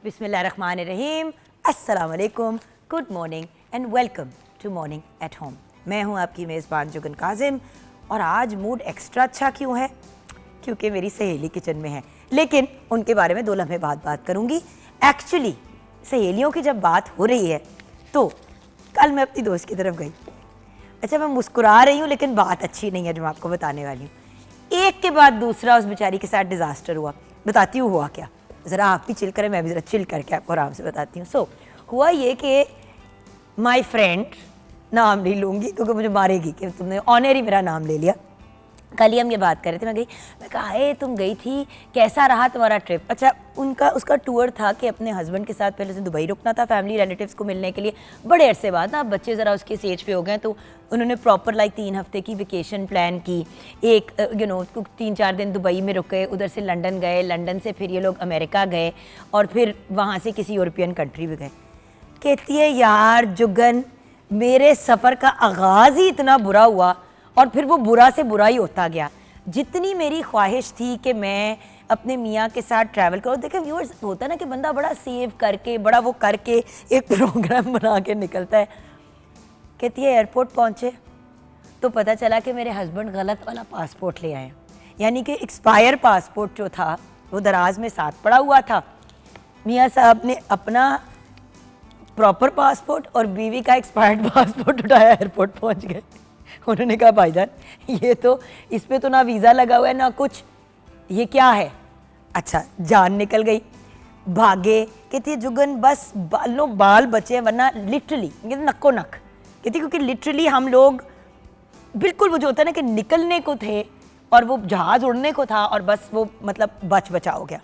बिस्मिल्लाहिर्रहमानिर्रहीम, अस्सलाम वालेकुम, good morning and welcome to morning at home. मैं हूं आपकी मेज़बान जुगन काजिम और आज मूड एक्स्ट्रा अच्छा क्यों है? क्योंकि मेरी सहेली किचन में है, लेकिन उनके बारे में 2 लम्हे बाद बात करूंगी। एक्चुअली सहेलियों की जब बात हो रही है तो कल मैं अपनी दोस्त की तरफ गई। अच्छा, मैं मुस्कुरा रही हूँ लेकिन बात अच्छी नहीं है जो मैं आपको बताने वाली हूँ। एक के बाद दूसरा उस बेचारी के साथ डिज़ास्टर हुआ। बताती हूँ हुआ क्या, ज़रा आप भी चिल करें, मैं भी ज़रा चिल करके आपको आराम से बताती हूँ। हुआ ये कि माई फ्रेंड, नाम नहीं लूँगी क्योंकि मुझे मारेगी कि तुमने ऑनरी मेरा नाम ले लिया। कल ही हम ये बात कर रहे थे, मैं कहा हे तुम गई थी, कैसा रहा तुम्हारा ट्रिप? अच्छा, उसका टूर था कि अपने हस्बैंड के साथ पहले से दुबई रुकना था फैमिली रिलेटिव्स को मिलने के लिए। बड़े अरसे बाद ना बच्चे ज़रा उसके एज पे हो गए तो उन्होंने प्रॉपर 3 हफ्ते की वेकेशन प्लान की। एक 3-4 दिन दुबई में रुके, उधर से लंदन गए, लंदन से फिर ये लोग अमेरिका गए और फिर वहाँ से किसी यूरोपियन कंट्री भी गए। कहती है यार जुगन, मेरे सफ़र का आगाज़ ही इतना बुरा हुआ और फिर वो बुरा से बुरा ही होता गया। जितनी मेरी ख्वाहिश थी कि मैं अपने मियाँ के साथ ट्रैवल करूँ, देखें व्यूअर्स, होता है ना कि बंदा बड़ा सेव करके, बड़ा वो करके एक प्रोग्राम बना के निकलता है। कहती है एयरपोर्ट पहुँचे तो पता चला कि मेरे हस्बैंड गलत वाला पासपोर्ट ले आए, यानी कि एक्सपायर पासपोर्ट जो था वो दराज में साथ पड़ा हुआ था। मियाँ साहब ने अपना प्रॉपर पासपोर्ट और बीवी का एक्सपायर्ड पासपोर्ट उठाया, एयरपोर्ट पहुँच गए। उन्होंने कहा भाईजान ये तो, इस पे तो ना वीज़ा लगा हुआ है ना कुछ, ये क्या है? अच्छा, जान निकल गई, भागे। कहती है जुगन बस बालों बाल बचे, वरना लिटरली नक्को नक। कहती क्योंकि लिटरली हम लोग बिल्कुल वो जो होता है ना कि निकलने को थे और वो जहाज़ उड़ने को था और बस वो मतलब बचा हो गया।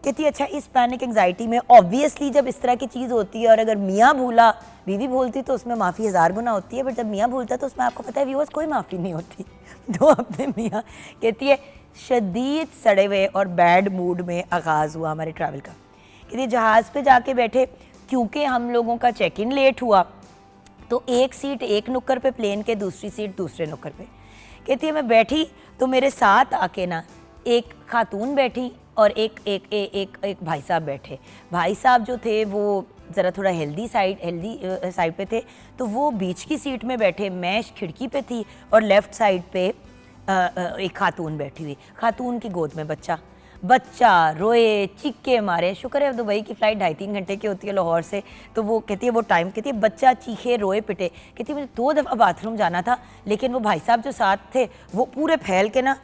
कहती है अच्छा, इस पैनिक एंजाइटी में ऑब्वियसली जब इस तरह की चीज़ होती है और अगर मियाँ भूला बीवी भूलती तो उसमें माफ़ी 1000 गुना होती है, बट जब मियाँ भूलता तो उसमें आपको पता है व्यूअर्स कोई माफ़ी नहीं होती। तो अपने मियाँ, कहती है शदीद सड़े हुए और बैड मूड में आगाज़ हुआ हमारे ट्रैवल का। कहती है जहाज़ पे जाके बैठे, क्योंकि हम लोगों का चेक इन लेट हुआ तो एक सीट एक नुक्कर पे प्लेन के, दूसरी सीट दूसरे नुक्कर पे। कहती है मैं बैठी तो मेरे साथ आके ना एक खातून बैठी और एक भाई साहब बैठे। भाई साहब जो थे वो ज़रा थोड़ा हेल्दी साइड पे थे, तो वो बीच की सीट में बैठे, मैं खिड़की पे थी और लेफ़्ट साइड पे एक खातून बैठी हुई। खातून की गोद में बच्चा रोए चीखे मारे। शुक्र है दुबई की फ़्लाइट 2.5-3 घंटे की होती है लाहौर से, तो वो कहती है वो टाइम, कहती है बच्चा चीखे रोए पिटे। कहती है मुझे 2 दफ़ा बाथरूम जाना था, लेकिन वो भाई साहब जो साथ थे वो पूरे फैल के ना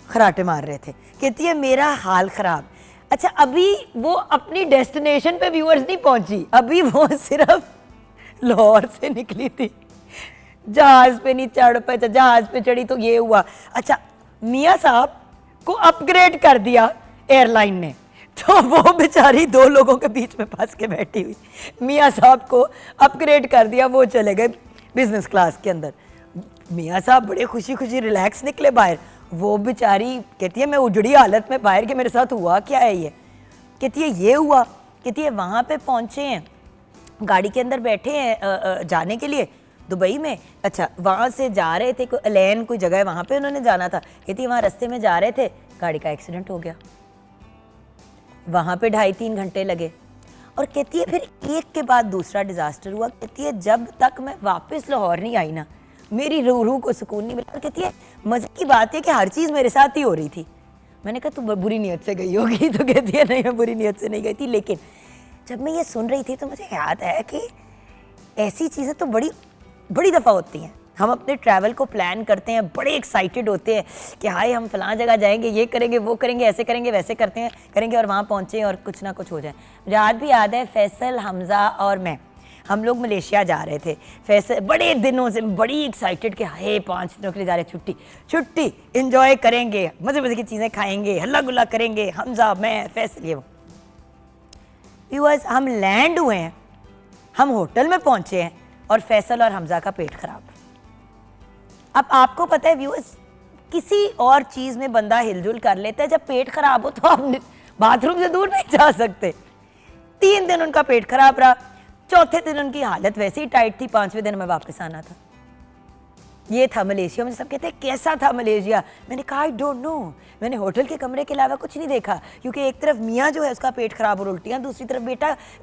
खराटे मार रहे थे। कहती है मेरा हाल ख़राब। अच्छा, अभी वो अपनी डेस्टिनेशन पे व्यूअर्स नहीं पहुंची, अभी वो सिर्फ लाहौर से निकली थी, जहाज़ पे नहीं चढ़ पाई। जहाज़ पे चढ़ी तो ये हुआ। अच्छा, मियाँ साहब को अपग्रेड कर दिया एयरलाइन ने, तो वो बेचारी 2 लोगों के बीच में फंस के बैठी हुई। मियाँ साहब को अपग्रेड कर दिया, वो चले गए बिजनेस क्लास के अंदर। मियाँ साहब बड़े खुशी खुशी रिलैक्स निकले बाहर। वो बेचारी कहती है मैं उजड़ी हालत में बाहर के, मेरे साथ हुआ क्या है ये? कहती है ये हुआ। कहती है वहाँ पे पहुँचे हैं, गाड़ी के अंदर बैठे हैं जाने के लिए दुबई में। अच्छा, वहाँ से जा रहे थे, कोई एलेन कोई जगह है वहाँ पे उन्होंने जाना था। कहती है वहाँ रास्ते में जा रहे थे, गाड़ी का एक्सीडेंट हो गया, वहाँ पे 2.5-3 घंटे लगे। और कहती है फिर एक के बाद दूसरा डिज़ास्टर हुआ। कहती है जब तक मैं वापस लाहौर नहीं आई ना, मेरी रूह को सुकून नहीं मिला। कहती है मज़े की बात है कि हर चीज़ मेरे साथ ही हो रही थी। मैंने कहा तू बुरी नीयत से गई होगी, तो कहती है नहीं मैं बुरी नीयत से नहीं गई थी, लेकिन जब मैं ये सुन रही थी तो मुझे याद है कि ऐसी चीज़ें तो बड़ी दफ़ा होती हैं। हम अपने ट्रैवल को प्लान करते हैं, बड़े एक्साइटेड होते हैं कि हाय हम फ़लाँ जगह जाएंगे, ये करेंगे वो करेंगे, ऐसे करेंगे वैसे करेंगे और वहाँ पहुँचे और कुछ ना कुछ हो जाए। मुझे आज भी याद है फैसल, हमज़ा और मैं, हम लोग मलेशिया जा रहे थे। फैसल बड़े दिनों से बड़ी एक्साइटेड कि हाय 5 दिनों के लिए जा रहे, छुट्टी इंजॉय करेंगे, मज़े की चीज़ें खाएंगे, हल्ला गुल्ला करेंगे, हमज़ा मैं फैसल ये वो। व्यूअर्स, हम लैंड हुए हैं, हम होटल में पहुँचे हैं और फैसल और हमज़ा का पेट ख़राब। अब आपको पता है व्यूअर्स, किसी और चीज़ में बंदा हिलजुल कर लेता है, जब पेट ख़राब हो तो आप बाथरूम से दूर नहीं जा सकते। 3 दिन उनका पेट ख़राब रहा, चौथे दिन उनकी हालत वैसे ही टाइट थी, 5वें दिन में वापस आना था। ये था मलेशिया। मुझे सब कहते हैं कैसा था मलेशिया, मैंने कहा आई डोंट नो, मैंने होटल के कमरे के अलावा कुछ नहीं देखा, क्योंकि एक तरफ मियाँ जो है उसका पेट खराब और उल्टियाँ, दूसरी तरफ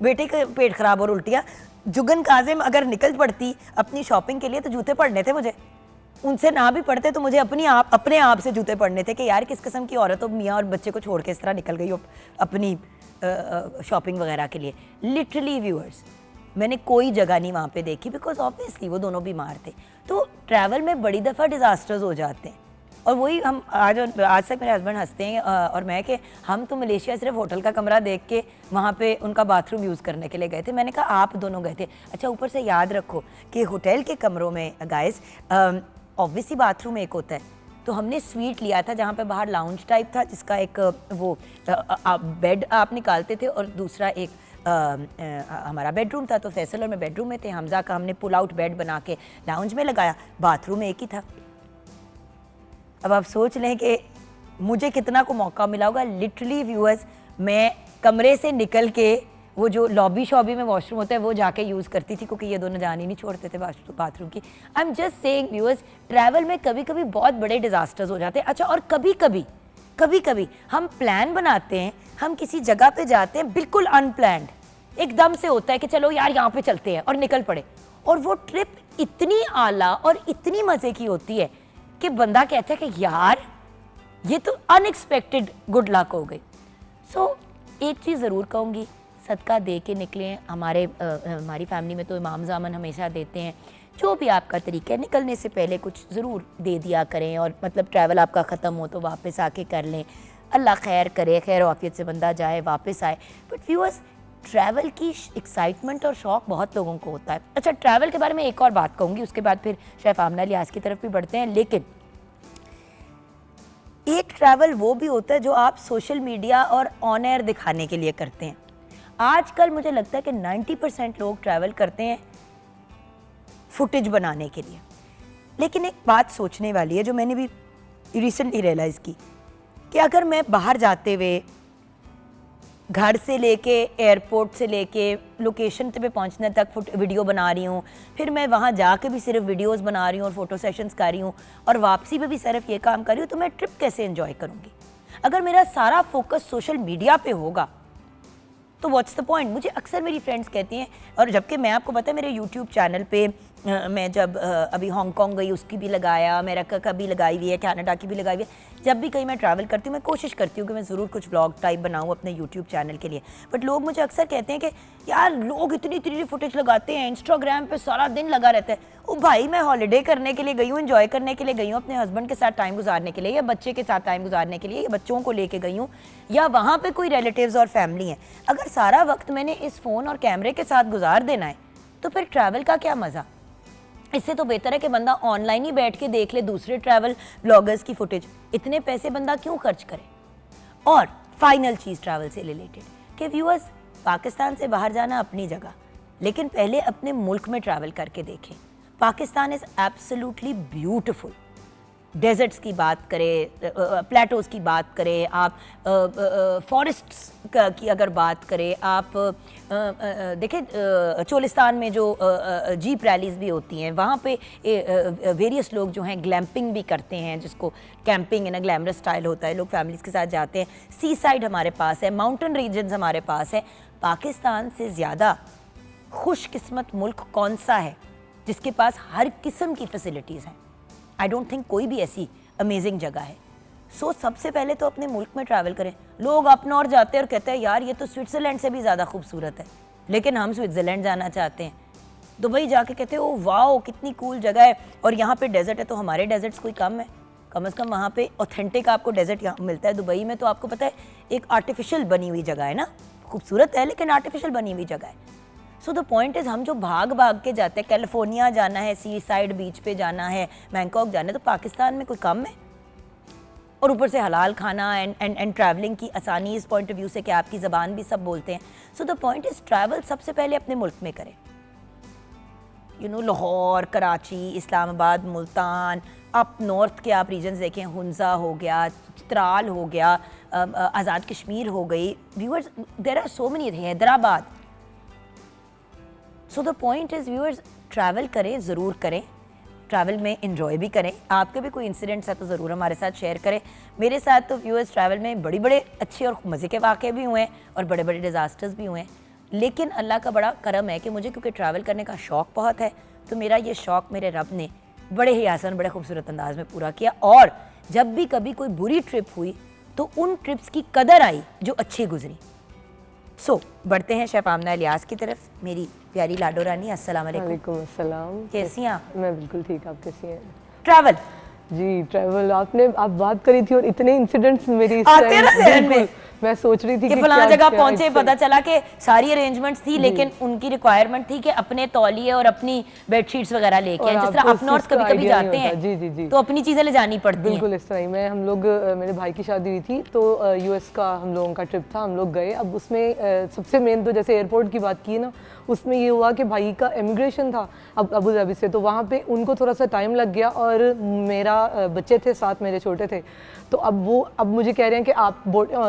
बेटे का पेट खराब और उल्टियाँ। जुगन काजिम अगर निकल पड़ती अपनी शॉपिंग के लिए तो जूते पड़ने थे मुझे, उनसे ना भी पड़ते तो मुझे अपने आप से जूते पड़ने थे कि यार किस किस्म की औरत हो, मियाँ और बच्चे को छोड़ के इस तरह निकल गई हो अपनी शॉपिंग वगैरह के लिए। लिटरली व्यूअर्स, मैंने कोई जगह नहीं वहाँ पे देखी, बिकॉज ऑब्वियसली वो दोनों बीमार थे। तो ट्रैवल में बड़ी दफ़ा डिज़ास्टर्स हो जाते हैं, और वही हम आज तक मेरे हस्बैंड हंसते हैं और मैं कि हम तो मलेशिया सिर्फ होटल का कमरा देख के वहाँ पे उनका बाथरूम यूज़ करने के लिए गए थे। मैंने कहा आप दोनों गए थे, अच्छा ऊपर से याद रखो कि होटल के कमरों में गाइस ऑब्वियसली बाथरूम एक होता है, तो हमने स्वीट लिया था जहाँ पे बाहर लाउंज टाइप था, जिसका एक वो बेड आप निकालते थे और दूसरा एक हमारा बेडरूम था। तो फैसल और मैं बेडरूम में थे, हमजा का हमने पुल आउट बेड बना के लाउंज में लगाया, बाथरूम एक ही था। अब आप सोच लें कि मुझे कितना को मौका मिला होगा। लिटरली व्यूअर्स, मैं कमरे से निकल के वो जो लॉबी शॉबी में वॉशरूम होता है वो जाके यूज़ करती थी, क्योंकि ये दोनों जान ही नहीं छोड़ते थे बाथरूम की। I am just saying viewers, travel में कभी कभी बहुत बड़े डिज़ास्टर्स हो जाते हैं। अच्छा, और कभी कभी हम प्लान बनाते हैं, हम किसी जगह पे जाते हैं बिल्कुल अनप्लैंड, एकदम से होता है कि चलो यार यहाँ पे चलते हैं और निकल पड़े, और वो ट्रिप इतनी आला और इतनी मज़े की होती है कि बंदा कहता है कि यार ये तो अनएक्सपेक्टेड गुड लक हो गई। सो एक चीज़ ज़रूर कहूँगी, सदका दे के निकलें। हमारी फैमिली में तो इमाम ज़ामन हमेशा देते हैं, जो भी आपका तरीका है निकलने से पहले कुछ ज़रूर दे दिया करें, और मतलब ट्रैवल आपका ख़त्म हो तो वापस आके कर लें। अल्लाह खैर करे, खैर आफियत से बंदा जाए वापस आए। बट व्यूअर्स, ट्रैवल की एक्साइटमेंट और शौक़ बहुत लोगों को होता है। अच्छा, ट्रैवल के बारे में एक और बात कहूँगी, उसके बाद फिर शेफ आमना लियाज की तरफ भी बढ़ते हैं। लेकिन एक ट्रैवल वो भी होता है जो आप सोशल मीडिया और ऑन एयर दिखाने के लिए करते हैं। आजकल मुझे लगता है कि 90% लोग ट्रैवल करते हैं फुटेज बनाने के लिए। लेकिन एक बात सोचने वाली है जो मैंने भी रिसेंटली रियलाइज़ की, कि अगर मैं बाहर जाते हुए घर से लेके एयरपोर्ट से लेके लोकेशन पे पहुंचने तक वीडियो बना रही हूँ, फिर मैं वहाँ जाके भी सिर्फ वीडियोस बना रही हूँ और फोटो सेशंस कर रही हूँ, और वापसी पे भी सिर्फ ये काम कर रही हूँ, तो मैं ट्रिप कैसे एंजॉय करूँगी? अगर मेरा सारा फोकस सोशल मीडिया पे होगा तो व्हाट्स द पॉइंट। मुझे अक्सर मेरी फ्रेंड्स कहती हैं, और जबकि मैं आपको पता है मेरे यूट्यूब चैनल पे मैं जब अभी हांगकॉन्ग गई उसकी भी लगाया, अमेरिका का भी लगाई हुई है, कनाडा की भी लगाई हुई है। जब भी कहीं मैं ट्रैवल करती हूँ मैं कोशिश करती हूँ कि मैं ज़रूर कुछ व्लॉग टाइप बनाऊँ अपने यूट्यूब चैनल के लिए। बट लोग मुझे अक्सर कहते हैं कि यार लोग इतनी फुटेज लगाते हैं, इंस्टाग्राम पे सारा दिन लगा रहता है। ओ भाई, मैं हॉलीडे करने के लिए गई हूँ, एंजॉय करने के लिए गई हूँ, अपने हस्बैंड के साथ टाइम गुजारने के लिए, या बच्चे के साथ टाइम गुजारने के लिए, या बच्चों को लेके गई हूँ, या वहाँ पे कोई रिलेटिव्स और फैमिली है। अगर सारा वक्त मैंने इस फ़ोन और कैमरे के साथ गुजार देना है तो फिर ट्रैवल का क्या मज़ा? इससे तो बेहतर है कि बंदा ऑनलाइन ही बैठ के देख ले दूसरे ट्रैवल ब्लॉगर्स की फुटेज। इतने पैसे बंदा क्यों खर्च करे? और फाइनल चीज़ ट्रैवल से रिलेटेड कि व्यूअर्स, पाकिस्तान से बाहर जाना अपनी जगह, लेकिन पहले अपने मुल्क में ट्रैवल करके देखें। Pakistan is absolutely beautiful. Deserts की बात करें, प्लेटोज़ की बात करें, आप फॉरेस्ट्स की अगर बात करें, आप देखें चोलिस्तान में जो जीप रैलीज़ भी होती हैं, वहाँ पे वेरियस लोग जो हैं ग्लैम्पिंग भी करते हैं, जिसको कैंपिंग इन अ ग्लैमरस स्टाइल होता है, लोग फैमिलीज़ के साथ जाते हैं। सी साइड हमारे पास है, माउंटेन रीजन्स हमारे पास है। पाकिस्तान से ज़्यादा खुशकिस्मत मुल्क कौन सा है जिसके पास हर किस्म की फैसिलिटीज़ हैं? आई डोंट थिंक कोई भी ऐसी अमेजिंग जगह है। सो सबसे पहले तो अपने मुल्क में ट्रैवल करें। लोग अपना और जाते हैं और कहते हैं यार ये तो स्विट्ज़रलैंड से भी ज़्यादा खूबसूरत है, लेकिन हम स्विट्ज़रलैंड जाना चाहते हैं। दुबई जाके कहते हैं ओ वाओ कितनी कूल जगह है, और यहाँ पे डेजर्ट है, तो हमारे डेजर्ट्स कोई कम है? कम से कम वहाँ पे ऑथेंटिक आपको डेजर्ट यहाँ मिलता है। दुबई में तो आपको पता है एक आर्टिफिशियल बनी हुई जगह है ना, खूबसूरत है लेकिन आर्टिफिशियल बनी हुई जगह है। सो द पॉइंट इज़, हम जो भाग के जाते हैं, कैलिफोर्निया जाना है, सी साइड बीच पे जाना है, बैंकॉक जाना है, तो पाकिस्तान में कोई कम है? और ऊपर से हलाल खाना एंड ट्रैवलिंग की आसानी इस पॉइंट ऑफ व्यू से कि आपकी ज़बान भी सब बोलते हैं। सो द पॉइंट इज़, ट्रैवल सबसे पहले अपने मुल्क में करें। You know, Lahore, Karachi, Islamabad, Multan, up north के आप रीजन्स देखें, हुंजा हो गया, चित्राल हो गया, आज़ाद कश्मीर हो गई। Viewers, there are so many, Hyderabad. So the point is viewers, travel करें, ज़रूर करें। ट्रैवल में एंजॉय भी करें। आपके भी कोई इंसिडेंट्स है तो ज़रूर हमारे साथ शेयर करें। मेरे साथ तो व्यूअर्स ट्रैवल में बड़े अच्छे और मज़े के वाक़े भी हुए हैं और बड़े डिज़ास्टर्स भी हुए हैं, लेकिन अल्लाह का बड़ा करम है कि मुझे क्योंकि ट्रैवल करने का शौक़ बहुत है, तो मेरा ये शौक़ मेरे रब ने बड़े ही आसान बड़े खूबसूरत अंदाज में पूरा किया। और जब भी कभी कोई बुरी ट्रिप हुई तो उन ट्रिप्स की कदर आई जो अच्छी गुजरी। बढ़ते हैं शेफ आमना इलियास की तरफ। मेरी प्यारी लाडो रानी, अस्सलाम वालेकुम। वालेकुम अस्सलाम। कैसी हैं आप? मैं बिल्कुल ठीक, आप कैसी हैं? ट्रैवल जी, ट्रैवल आप बात करी थी और इतने इंसिडेंट्स मेरी इस आते टाइम ना ज़हन में मैं सोच रही थी कि फलाना जगह पहुंचे, पता चला कि सारी अरेंजमेंट्स थी लेकिन उनकी रिक्वायरमेंट थी कि अपने तौलिए और अपनी बेडशीट्स वगैरह लेके आए। जिस तरह अप नॉर्थ कभी जाते हैं जी तो अपनी चीजें ले जानी पड़ती हैं। बिल्कुल इस तरह ही हम लोग मेरे भाई की शादी हुई थी तो यूएस का हम लोगों का ट्रिप था, हम लोग गए। अब उसमें सबसे मेन तो जैसे एयरपोर्ट की बात की ना, उसमें ये हुआ कि भाई का इमिग्रेशन था अब अबू धाबी से, तो वहाँ पे उनको थोड़ा सा टाइम लग गया और मेरा बच्चे थे साथ, मेरे छोटे थे, तो अब मुझे कह रहे हैं कि आप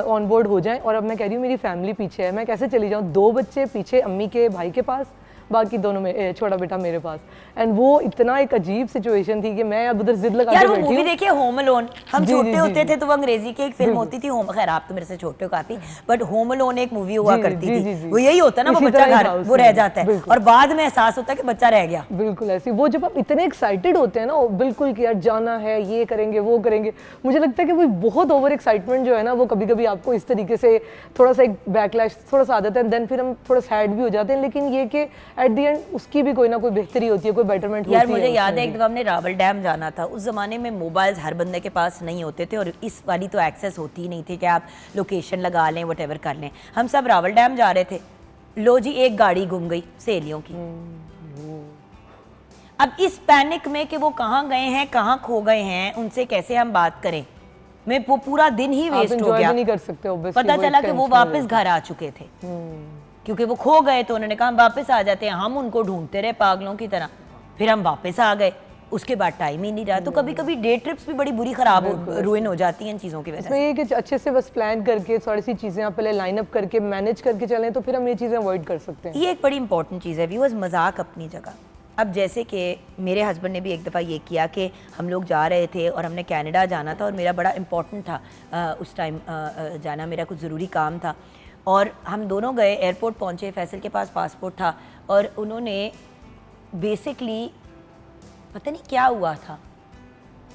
ऑन बोर्ड हो जाएं। और अब मैं कह रही हूँ मेरी फैमिली पीछे है, मैं कैसे चली जाऊँ? 2 बच्चे पीछे अम्मी के भाई के पास, बाकी दोनों में छोटा बेटा मेरे पास। एंड वो इतना एक अजीब सिचुएशन थी कि मैं अब उधर जिद लगा के बैठी हूं। मूवी देखिए होम अलोन, हम छोटे होते थे तो वो अंग्रेजी की एक फिल्म होती थी होम, खैर आप तो मेरे से छोटे हो काफी, बट होम अलोन एक मूवी हुआ करती थी। वो यही होता है ना, वो बच्चा घर वो रह जाता है और बाद में एहसास होता है कि बच्चा रह गया। बिल्कुल ऐसी वो जब आप इतने एक्साइटेड होते हैं ना, बिल्कुल कि यार जाना है, ये करेंगे वो करेंगे, मुझे लगता है कि वो बहुत ओवर एक्साइटमेंट जो है ना, वो कभी कभी आपको इस तरीके से थोड़ा सा एक बैकलैश थोड़ा सा आ जाता है, देन फिर हम थोड़ा सैड भी हो जाते हैं। लेकिन ये कि एट द एंड उसकी भी कोई ना कोई बेहतरी होती है, कोई बेटरमेंट होती है। यार मुझे याद है एक दफा हमने रावल डैम जाना था। उस जमाने में मोबाइल्स हर बंदे के पास नहीं होते थे और इस वाली तो एक्सेस होती ही नहीं थी कि आप लोकेशन लगा लें, व्हाटएवर कर लें। हम सब रावल डैम जा रहे थे, लो जी एक गाड़ी गुम गई सहेलियों की। अब इस पैनिक में कि वो कहाँ गए हैं, कहाँ खो गए हैं, उनसे कैसे हम बात करें, मैं वो पूरा दिन ही वेस्ट हो गया। नहीं कर सकते, पता चला कि वो वापस घर आ चुके थे क्योंकि वो खो गए, तो उन्होंने कहा हम वापस आ जाते हैं। हम उनको ढूंढते रहे पागलों की तरह, फिर हम वापस आ गए। उसके बाद टाइम ही नहीं रहा। तो कभी कभी डे ट्रिप्स भी बड़ी बुरी खराब रुइन हो जाती हैं इन चीज़ों की वजह से। ये कि अच्छे से बस प्लान करके थोड़ी सी चीज़ें आप पहले लाइन अप करके मैनेज करके चलें तो फिर हम ये चीज़ें अवॉइड कर सकते हैं। ये एक बड़ी इंपॉर्टेंट चीज़ है व्यूअर्स, मजाक अपनी जगह। अब जैसे कि मेरे हस्बैंड ने भी एक दफ़ा ये किया कि हम लोग जा रहे थे और हमने कनाडा जाना था और मेरा बड़ा इम्पॉर्टेंट था उस टाइम जाना, मेरा कुछ ज़रूरी काम था और हम दोनों गए, एयरपोर्ट पहुंचे, फैसल के पास पासपोर्ट था और उन्होंने बेसिकली पता नहीं क्या हुआ था,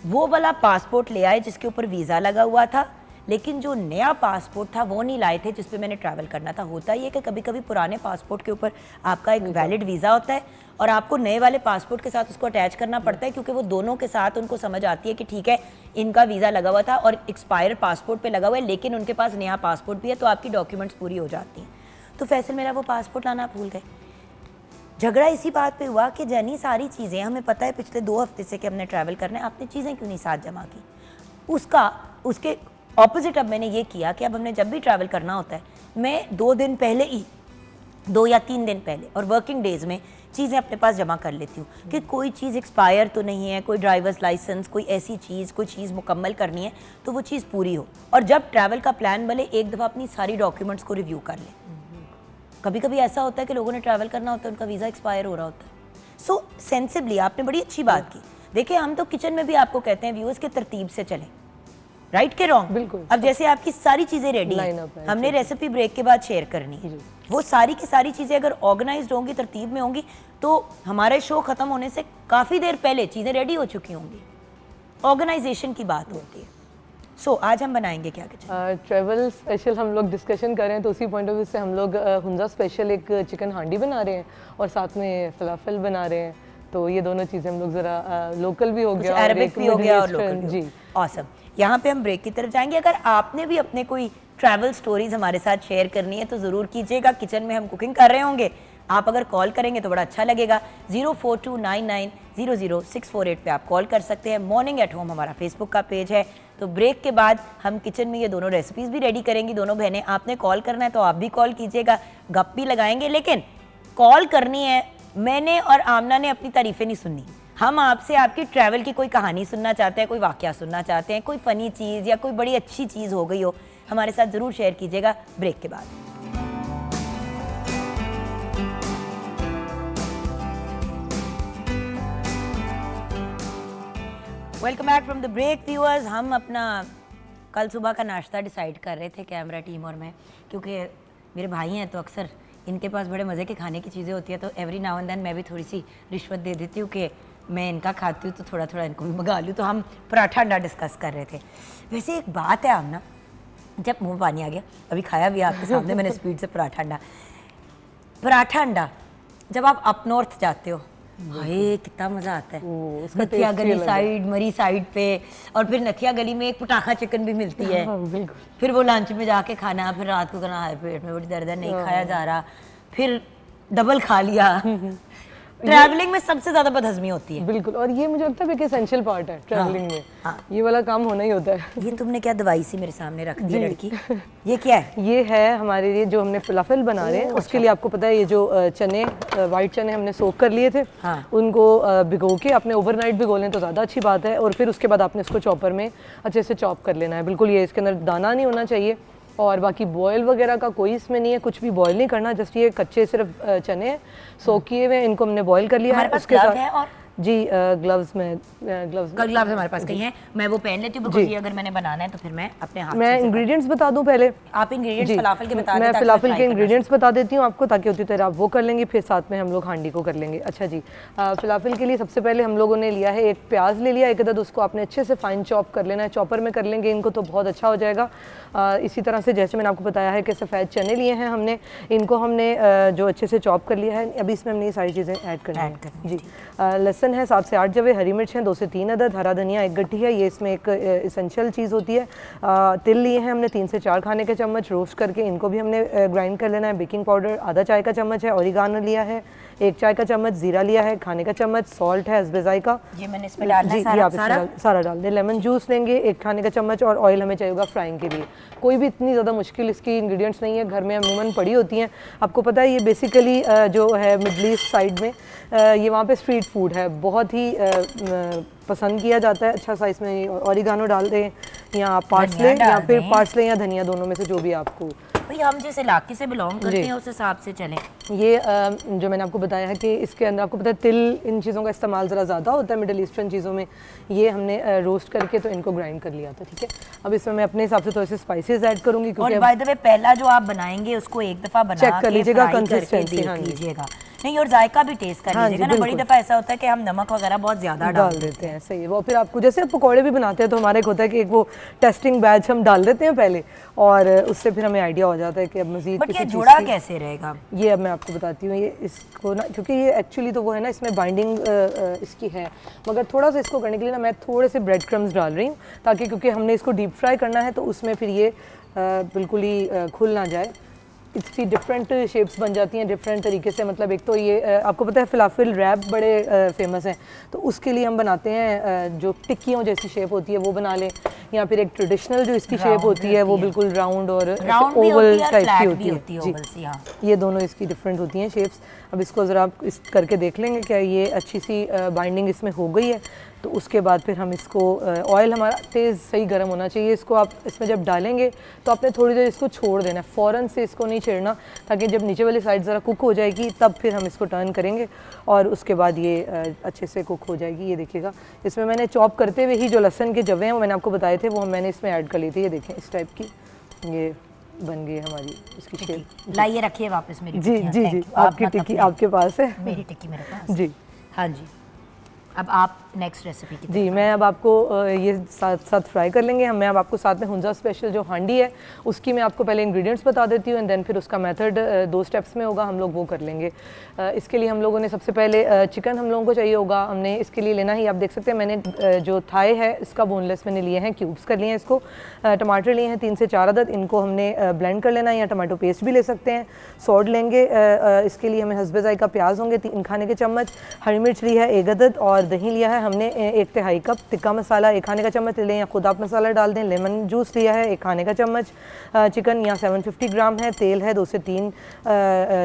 वो वाला पासपोर्ट ले आए जिसके ऊपर वीज़ा लगा हुआ था, लेकिन जो नया पासपोर्ट था वो नहीं लाए थे जिस पे मैंने ट्रैवल करना था। होता ही है कि कभी कभी पुराने पासपोर्ट के ऊपर आपका एक वैलिड वीज़ा होता है और आपको नए वाले पासपोर्ट के साथ उसको अटैच करना पड़ता है, क्योंकि वो दोनों के साथ उनको समझ आती है कि ठीक है इनका वीज़ा लगा हुआ था और एक्सपायर पासपोर्ट पे लगा हुआ है, लेकिन उनके पास नया पासपोर्ट भी है, तो आपकी डॉक्यूमेंट्स पूरी हो जाती हैं। तो फैसल मेरा वो पासपोर्ट लाना भूल गए। झगड़ा इसी बात पे हुआ कि जानी सारी चीज़ें हमें पता है पिछले 2 हफ्ते से कि हमने ट्रैवल करना है, आपने चीज़ें क्यों नहीं साथ जमा की। उसके ऑपोजिट अब मैंने ये किया कि अब हमने जब भी ट्रैवल करना होता है, मैं 2 दिन पहले ही, 2 या 3 दिन पहले और वर्किंग डेज में चीज़ें अपने पास जमा कर लेती हूँ कि कोई चीज़ एक्सपायर तो नहीं है, कोई ड्राइवर्स लाइसेंस, कोई ऐसी चीज़, कोई चीज़ मुकम्मल करनी है तो वो चीज़ पूरी हो। और जब ट्रैवल का प्लान बने एक दफ़ा अपनी सारी डॉक्यूमेंट्स को रिव्यू कर लें। कभी कभी ऐसा होता है कि लोगों ने ट्रैवल करना होता है, उनका वीज़ा एक्सपायर हो रहा होता है। सो सेंसिबली आपने बड़ी अच्छी बात की। देखिए हम तो किचन में भी आपको कहते हैं व्यूअर्स के तरतीब से चलें, राइट के रॉन्ग। बिल्कुल। अब जैसे आपकी सारी चीज़ें रेडी हैं, हमने रेसिपी ब्रेक के बाद शेयर करनी है, वो सारी की सारी चीज़ें अगर ऑर्गेनाइज्ड होंगी, तरतीब में होंगी, तो हमारे शो ख़त्म होने से काफ़ी देर पहले चीज़ें रेडी हो चुकी होंगी। ऑर्गेनाइजेशन की बात होती है। आज हम बनाएंगे क्या किचन? ट्रैवल स्पेशल हम लोग डिस्कशन करें तो उसी पॉइंट ऑफ व्यू से हम लोग हुंजा स्पेशल एक चिकन हांडी बना रहे हैं और साथ में फलाफल बना रहे हैं। तो ये दोनों चीज़ें हम लोग ज़रा लोकल भी हो गया, अरबिक भी हो गया और लोकल जी। ऑसम। यहाँ पे हम ब्रेक की तरफ जाएंगे। अगर आपने भी अपने कोई ट्रैवल स्टोरीज हमारे साथ शेयर करनी है तो ज़रूर कीजिएगा। किचन में हम कुकिंग कर रहे होंगे, आप अगर कॉल करेंगे तो बड़ा अच्छा लगेगा। 0429900648 पे आप कॉल कर सकते हैं। मॉर्निंग एट होम हमारा फेसबुक का पेज है। तो ब्रेक के बाद हम किचन में ये दोनों रेसिपीज़ भी रेडी करेंगी, दोनों बहनें। आपने कॉल करना है तो आप भी कॉल कीजिएगा, गप भी लगाएंगे, लेकिन कॉल करनी है। मैंने और आमना ने अपनी तारीफ़ें नहीं सुननी, हम आपसे आपकी ट्रैवल की कोई कहानी सुनना चाहते हैं, कोई वाक़या सुनना चाहते हैं, कोई फ़नी चीज़ या कोई बड़ी अच्छी चीज़ हो गई हो, हमारे साथ ज़रूर शेयर कीजिएगा ब्रेक के बाद। Welcome back from the break viewers. हम अपना कल सुबह का नाश्ता डिसाइड कर रहे थे, कैमरा टीम और मैं, क्योंकि मेरे भाई हैं तो अक्सर इनके पास बड़े मज़े के खाने की चीज़ें होती है, तो एवरी नाउ एंड देन मैं भी थोड़ी सी रिश्वत दे देती हूँ कि मैं इनका खाती हूँ तो थोड़ा थोड़ा इनको भी मंगा लूँ। तो हम पराठा अंडा डिस्कस कर रहे थे। वैसे एक बात है आमना, जब मुँह पानी आ गया, अभी खाया भी आपके सामने मैंने स्पीड से पराठा अंडा जब आप अप नॉर्थ जाते हो, हाय कितना मज़ा आता है। नथिया गली साइड, मरी साइड पे, और फिर नथिया गली में एक पुटाखा चिकन भी मिलती है। फिर वो लंच में जाके खाना, फिर रात को खाना, हाय पेट में बड़ी दर्द है, नहीं खाया जा रहा, फिर डबल खा लिया। ट्रैवलिंग में सबसे ज्यादा बदहजमी होती है। बिल्कुल, और ये मुझे लगता है एक एसेंशियल पार्ट है ट्रैवलिंग में। ये वाला काम होना ही होता है। ये तुमने क्या दवाई सी मेरे सामने रख दी लड़की, ये क्या है? ये है हमारे लिए जो हमने फलाफल बना रहे हैं, उसके लिए आपको पता है ये जो चने, वाइट चने हमने सोक कर लिए थे, उनको भिगो के आपने ओवरनाइट भिगो लें तो ज़्यादा अच्छी बात है, और फिर उसके बाद आपने इसको चॉपर में अच्छे से चॉप कर लेना है। बिल्कुल, ये इसके अंदर दाना नहीं होना चाहिए, और बाकी बॉयल वगैरह का कोई इसमें नहीं है, कुछ भी बॉयल नहीं करना, जस्ट ये कच्चे सिर्फ चने हैं सोक किए हुए, इनको हमने बॉयल कर लिया है। उसके साथ है और जी ग्लव्स हमारे पास कहीं हैं, मैं वो पहन लेती हूँ, बिकॉज़ ये अगर मैंने बनाना है तो फिर मैं अपने हाथ मैं इंग्रेडिएंट्स बता दूं पहले। आप इंग्रेडिएंट्स फलाफल के बता दें। मैं फलाफल के इंग्रेडिएंट्स बता देती हूँ आपको, ताकि होती तरह आप वो कर लेंगे, फिर साथ में हम लोग हांडी को कर लेंगे। अच्छा जी, फलाफल के लिए सबसे पहले हम लोगों ने लिया है एक प्याज ले लिया, एक अदद, उसको आपने अच्छे से फाइन चॉप कर लेना है, चॉपर में कर लेंगे इनको तो बहुत अच्छा हो जाएगा। इसी तरह से जैसे मैंने आपको बताया है कि सफ़ेद चने लिए हैं हमने, इनको हमने जो अच्छे से चॉप कर लिया है। अभी इसमें हमने ये सारी चीज़ें ऐड करनी है जी। लहसुन है 7 से 8 जवे, हरी मिर्च हैं 2 से 3 अदद, हरा धनिया 1 गट्ठी है, ये इसमें एक इसेंशियल चीज़ होती है। तिल लिए हैं हमने 3 से 4 खाने के चम्मच, रोस्ट करके इनको भी हमने ग्राइंड कर लेना है। बेकिंग पाउडर आधा चाय का चम्मच है, ऑरिगानो लिया है 1 चाय का चम्मच, जीरा लिया है खाने का चम्मच, सॉल्ट है हस्बे जायका, ये मैंने इसमें डालना है सारा डाल दें। लेमन जूस लेंगे 1 खाने का चम्मच, और ऑयल हमें चाहिए होगा फ्राइंग के लिए। कोई भी इतनी ज़्यादा मुश्किल इसकी इंग्रेडिएंट्स नहीं है, घर में अमूमन पड़ी होती हैं। आपको पता है ये बेसिकली जो है मिडल ईस्ट साइड में ये वहाँ पे स्ट्रीट फूड है, बहुत ही पसंद किया जाता है। अच्छा सा इसमें ऑरिगानो डाल दें, या पार्सले या धनिया, दोनों में से जो भी आपको। भाई हम जिस इलाके से बिलोंग करते हैं उस हिसाब से चलें। ये जो मैंने आपको बताया है कि इसके अंदर आपको पता है तिल, इन चीज़ों का इस्तेमाल ज़रा ज़्यादा होता है मिडल ईस्टर्न चीज़ों में। ये हमने रोस्ट करके तो इनको ग्राइंड कर लिया था, ठीक है। अब इसमें मैं अपने हिसाब से थोड़े से स्पाइसेस ऐड करूँगी, क्योंकि बाय द वे पहला जो आप बनाएंगे उसको एक दफ़ा बना चेक कर लीजिएगा, कंसिस्टेंसी लीजिएगा, नहीं और जायका भी टेस्ट कर लीजिएगा ना। बड़ी दफ़ा ऐसा होता है कि हम नमक वगैरह बहुत ज़्यादा डाल देते हैं, सही है। वो फिर आपको जैसे पकौड़े भी बनाते हैं तो हमारा एक होता है कि एक वो टेस्टिंग बैच हम डाल देते हैं पहले, और उससे फिर हमें आइडिया हो जाता है कि अब मज़ीद ये जुड़ा कैसे रहेगा। ये अब मैं आपको बताती हूँ। ये इसको ना, क्योंकि ये एक्चुअली तो वो है ना, इसमें बाइंडिंग इसकी है, मगर थोड़ा सा इसको करने के लिए ना मैं थोड़े से ब्रेड क्रम्स डाल रही हूँ, ताकि क्योंकि हमने इसको डीप फ्राई करना है तो उसमें फिर ये बिल्कुल ही खुल ना जाए। इसकी डिफरेंट शेप्स बन जाती हैं डिफरेंट तरीके से। मतलब एक तो ये आपको पता है फलाफल रैप बड़े फेमस हैं, तो उसके लिए हम बनाते हैं जो टिक्कियों जैसी शेप होती है वो बना लें, या फिर एक ट्रेडिशनल जो इसकी शेप होती है वो बिल्कुल राउंड और ओवल टाइप की होती है जी। ये दोनों इसकी डिफरेंट होती हैं शेप्स। अब इसको ज़रा आप इस करके देख लेंगे क्या ये अच्छी सी बाइंडिंग इसमें हो गई है, तो उसके बाद फिर हम इसको ऑयल हमारा तेज़ सही गर्म होना चाहिए। इसको आप इसमें जब डालेंगे तो आपने थोड़ी देर इसको छोड़ देना है, फ़ौरन से इसको नहीं छेड़ना, ताकि जब नीचे वाली साइड ज़रा कुक हो जाएगी तब फिर हम इसको टर्न करेंगे, और उसके बाद ये अच्छे से कुक हो जाएगी। ये देखिएगा, इसमें मैंने चॉप करते हुए ही जो लहसुन के जवे हैं वो मैंने आपको बताए थे, वो मैंने इसमें ऐड कर ली थी। ये देखें इस टाइप की ये बन गई हमारी इसकी शेप। लाइए रखिए वापस मेरी जी जी जी, आपकी टिक्की आपके पास है, मेरी टिक्की मेरे पास जी। हाँ जी, अब आप नेक्स्ट रेसिपी की जी। मैं अब आपको ये साथ साथ फ्राई कर लेंगे। मैं अब आपको साथ में हुंजा स्पेशल जो हांडी है उसकी मैं आपको पहले इंग्रेडिएंट्स बता देती हूँ, एंड देन फिर उसका मेथड 2 स्टेप्स में होगा, हम लोग वो कर लेंगे। इसके लिए हम लोगों ने सबसे पहले चिकन हम लोगों को चाहिए होगा। हमने इसके लिए लेना ही, आप देख सकते हैं मैंने जो थाई है इसका बोनलेस मैंने लिए हैं, क्यूब्स कर लिए हैं इसको। टमाटर लिए हैं 3 से 4 अदद, इनको हमने ब्लेंड कर लेना है, या टमाटो पेस्ट भी ले सकते हैं। सॉल्ट लेंगे, इसके लिए हमें हस्बे जायका प्याज होंगे 3 खाने के चम्मच, हरी मिर्च ली है 1 अदद, और दही लिया है हमने 1 तिहाई कप, टिक्का मसाला 1 खाने का चम्मच लें या खुद आप मसाला डाल दें। लेमन जूस लिया है 1 खाने का चम्मच, चिकन यहाँ 750 ग्राम है, तेल है 2 से 3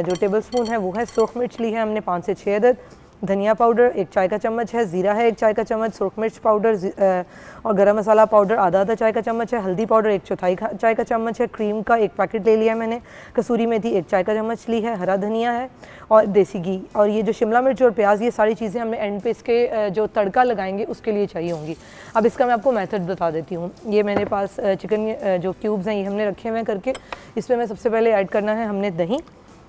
जो टेबल स्पून है वो है। सुरख मिर्च ली है हमने 5 से 6 अदद, धनिया पाउडर 1 चाय का चम्मच है, ज़ीरा है 1 चाय का चम्मच, सुरख मिर्च पाउडर और गरम मसाला पाउडर आधा चाय का चम्मच है, हल्दी पाउडर 1/4 चाय का चम्मच है, क्रीम का 1 पैकेट ले लिया मैंने, कसूरी मेथी 1 चाय का चम्मच ली है, हरा धनिया है और देसी घी। और ये जो शिमला मिर्च और प्याज, ये सारी चीज़ें हमने एंड पे इसके जो तड़का लगाएंगे उसके लिए चाहिए होंगी। अब इसका मैं आपको मेथड बता देती हूँ। ये मेरे पास चिकन जो क्यूब्स हैं ये हमने रखे हुए हैं करके। इसमें मैं सबसे पहले ऐड करना है हमने दही।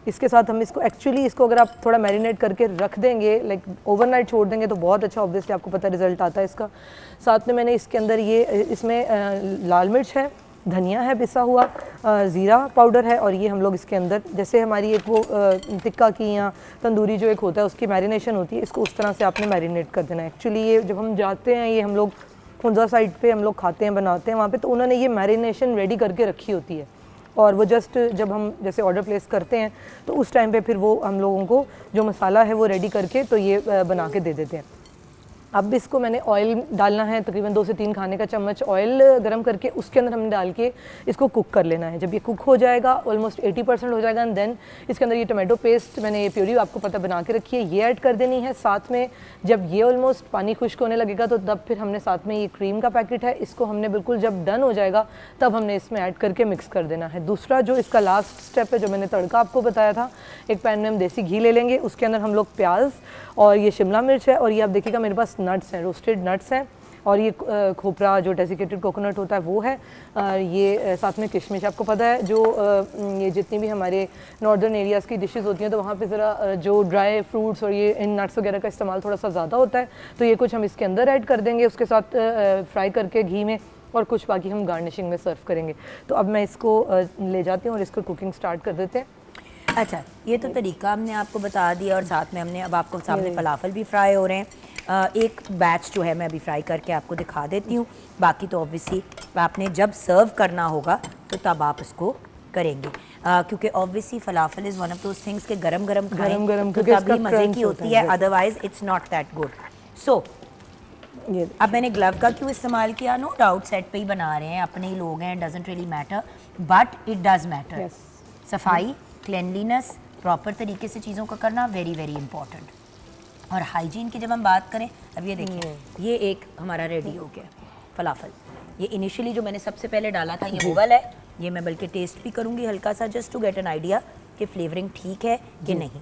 इसके साथ हम इसको इसको अगर आप थोड़ा मैरिनेट करके रख देंगे, लाइक ओवरनाइट छोड़ देंगे तो बहुत अच्छा ऑब्वियसली आपको पता रिजल्ट आता है इसका। साथ में मैंने इसके अंदर इसमें लाल मिर्च है, धनिया है पिसा हुआ, ज़ीरा पाउडर है और ये हम लोग इसके अंदर जैसे हमारी एक वो टिक्का की या तंदूरी जो एक होता है उसकी मैरिनेशन होती है, इसको उस तरह से आपने मैरिनेट कर देना है। एक्चुअली ये जब हम जाते हैं, ये हम लोग खुंजा साइड पे हम लोग खाते हैं बनाते हैं वहाँ पे, तो उन्होंने ये मैरिनेशन रेडी करके रखी होती है और वो जस्ट जब हम जैसे ऑर्डर प्लेस करते हैं तो उस टाइम पे फिर वो हम लोगों को जो मसाला है वो रेडी करके तो ये बना के दे देते हैं। अब इसको मैंने ऑयल डालना है, तकरीबन 2 से 3 खाने का चम्मच ऑयल गरम करके उसके अंदर हमने डाल के इसको कुक कर लेना है। जब ये कुक हो जाएगा ऑलमोस्ट 80% हो जाएगा एंड देन इसके अंदर ये टमाटो पेस्ट मैंने ये प्यूरी आपको पता बना के रखी है, ये ऐड कर देनी है। साथ में जब ये ऑलमोस्ट पानी खुश्क होने लगेगा तो तब फिर हमने साथ में ये क्रीम का पैकेट है, इसको हमने बिल्कुल जब डन हो जाएगा तब हमने इसमें ऐड करके मिक्स कर देना है। दूसरा जो इसका लास्ट स्टेप है जो मैंने तड़का आपको बताया था, एक पैन में हम देसी घी ले लेंगे, उसके अंदर हम लोग प्याज और ये शिमला मिर्च है और ये आप देखिएगा मेरे पास नट्स हैं, रोस्टेड नट्स हैं और ये खोपरा जो डेसिकेटेड कोकोनट होता है वो है, ये साथ में किशमिश। आपको पता है जो ये जितनी भी हमारे नॉर्दर्न एरियाज़ की डिशेस होती हैं तो वहाँ पे ज़रा जो ड्राई फ्रूट्स और ये इन नट्स वगैरह का इस्तेमाल थोड़ा सा ज़्यादा होता है, तो ये कुछ हम इसके अंदर ऐड कर देंगे उसके साथ फ्राई करके घी में और कुछ बाकी हम गार्निशिंग में सर्व करेंगे। तो अब मैं इसको ले जाती हूँ और इसको कुकिंग स्टार्ट कर देते हैं। अच्छा, ये तो तरीका हमने आपको बता दिया और साथ में हमने अब आपको सामने फलाफल भी फ्राई हो रहे हैं। एक बैच जो है मैं अभी फ्राई करके आपको दिखा देती हूँ, बाकी तो ऑब्वियसली आपने जब सर्व करना होगा तो तब आप इसको करेंगे, क्योंकि obviously falafel is one of those things के गरम गरम तो तभी मज़े की होती है, otherwise it's not that good. So अब मैंने ग्लव का क्यों इस्तेमाल किया, नो डाउट सेट पे ही बना रहे हैं, अपने ही लोग हैं, doesn't really matter, but it does matter. सफाई, क्लेनलीनेस, प्रॉपर तरीके से चीज़ों का करना वेरी वेरी इंपॉर्टेंट। और हाइजीन की जब हम बात करें, अब ये देखिए ये एक हमारा रेडी हो गया फलाफल। ये इनिशियली जो मैंने सबसे पहले डाला था ये ओवल है, ये मैं बल्कि टेस्ट भी करूँगी हल्का सा just to get an idea कि फ्लेवरिंग ठीक है कि नहीं,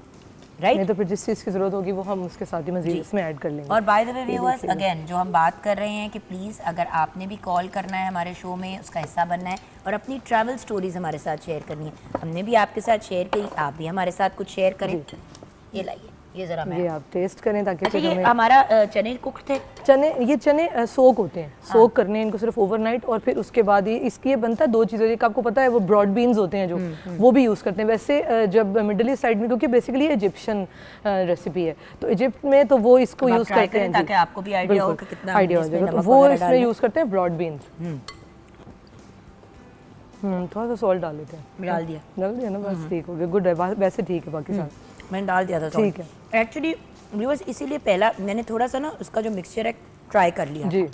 राइट? नहीं तो फिर जिस चीज़ की ज़रूरत होगी वो हम उसके साथ ही मज़ीद इसमें ऐड कर लेंगे। और by the way viewers, again जो हम बात कर रहे हैं कि प्लीज़ अगर आपने भी कॉल करना है हमारे शो में, उसका हिस्सा बनना है और अपनी ट्रैवल स्टोरीज हमारे साथ शेयर करनी है, हमने भी आपके साथ शेयर की, आप भी हमारे साथ कुछ शेयर करें। ये लाइए, ये ज़रा मैं ये आप टेस्ट करें ताकि अच्छा, ये हमारा चने कुक्ड थे। ये चने सोक होते हैं, सोक करने हैं इनको सिर्फ ओवरनाइट और फिर उसके बाद ये इसकी ये बनता है 2 चीज़ें। एक आपको पता है वो ब्रॉड बीन्स होते हैं जो वो भी यूज़ करते हैं। वैसे जब मिडिल ईस्ट साइड में, क्योंकि बेसिकली ये इजिप्शियन रेसिपी है तो इजिप्ट में तो वो इसको यूज़ करते हैं ताकि आपको भी आइडिया हो कि कितना आइडिया हो जाएगा। वो इसमें यूज़ करते हैं ब्रॉड बीन्स। थोड़ा सा सॉल्ट डाल देते हैं। डाल दिया ना, बस ठीक हो गया, गुड है, वैसे ठीक है। बाकी सारा मैंने डाल दिया था, ठीक है। एक्चुअली व्यूअर्स इसीलिए पहला मैंने थोड़ा सा ना उसका जो मिक्सचर है ट्राई कर लिया जी,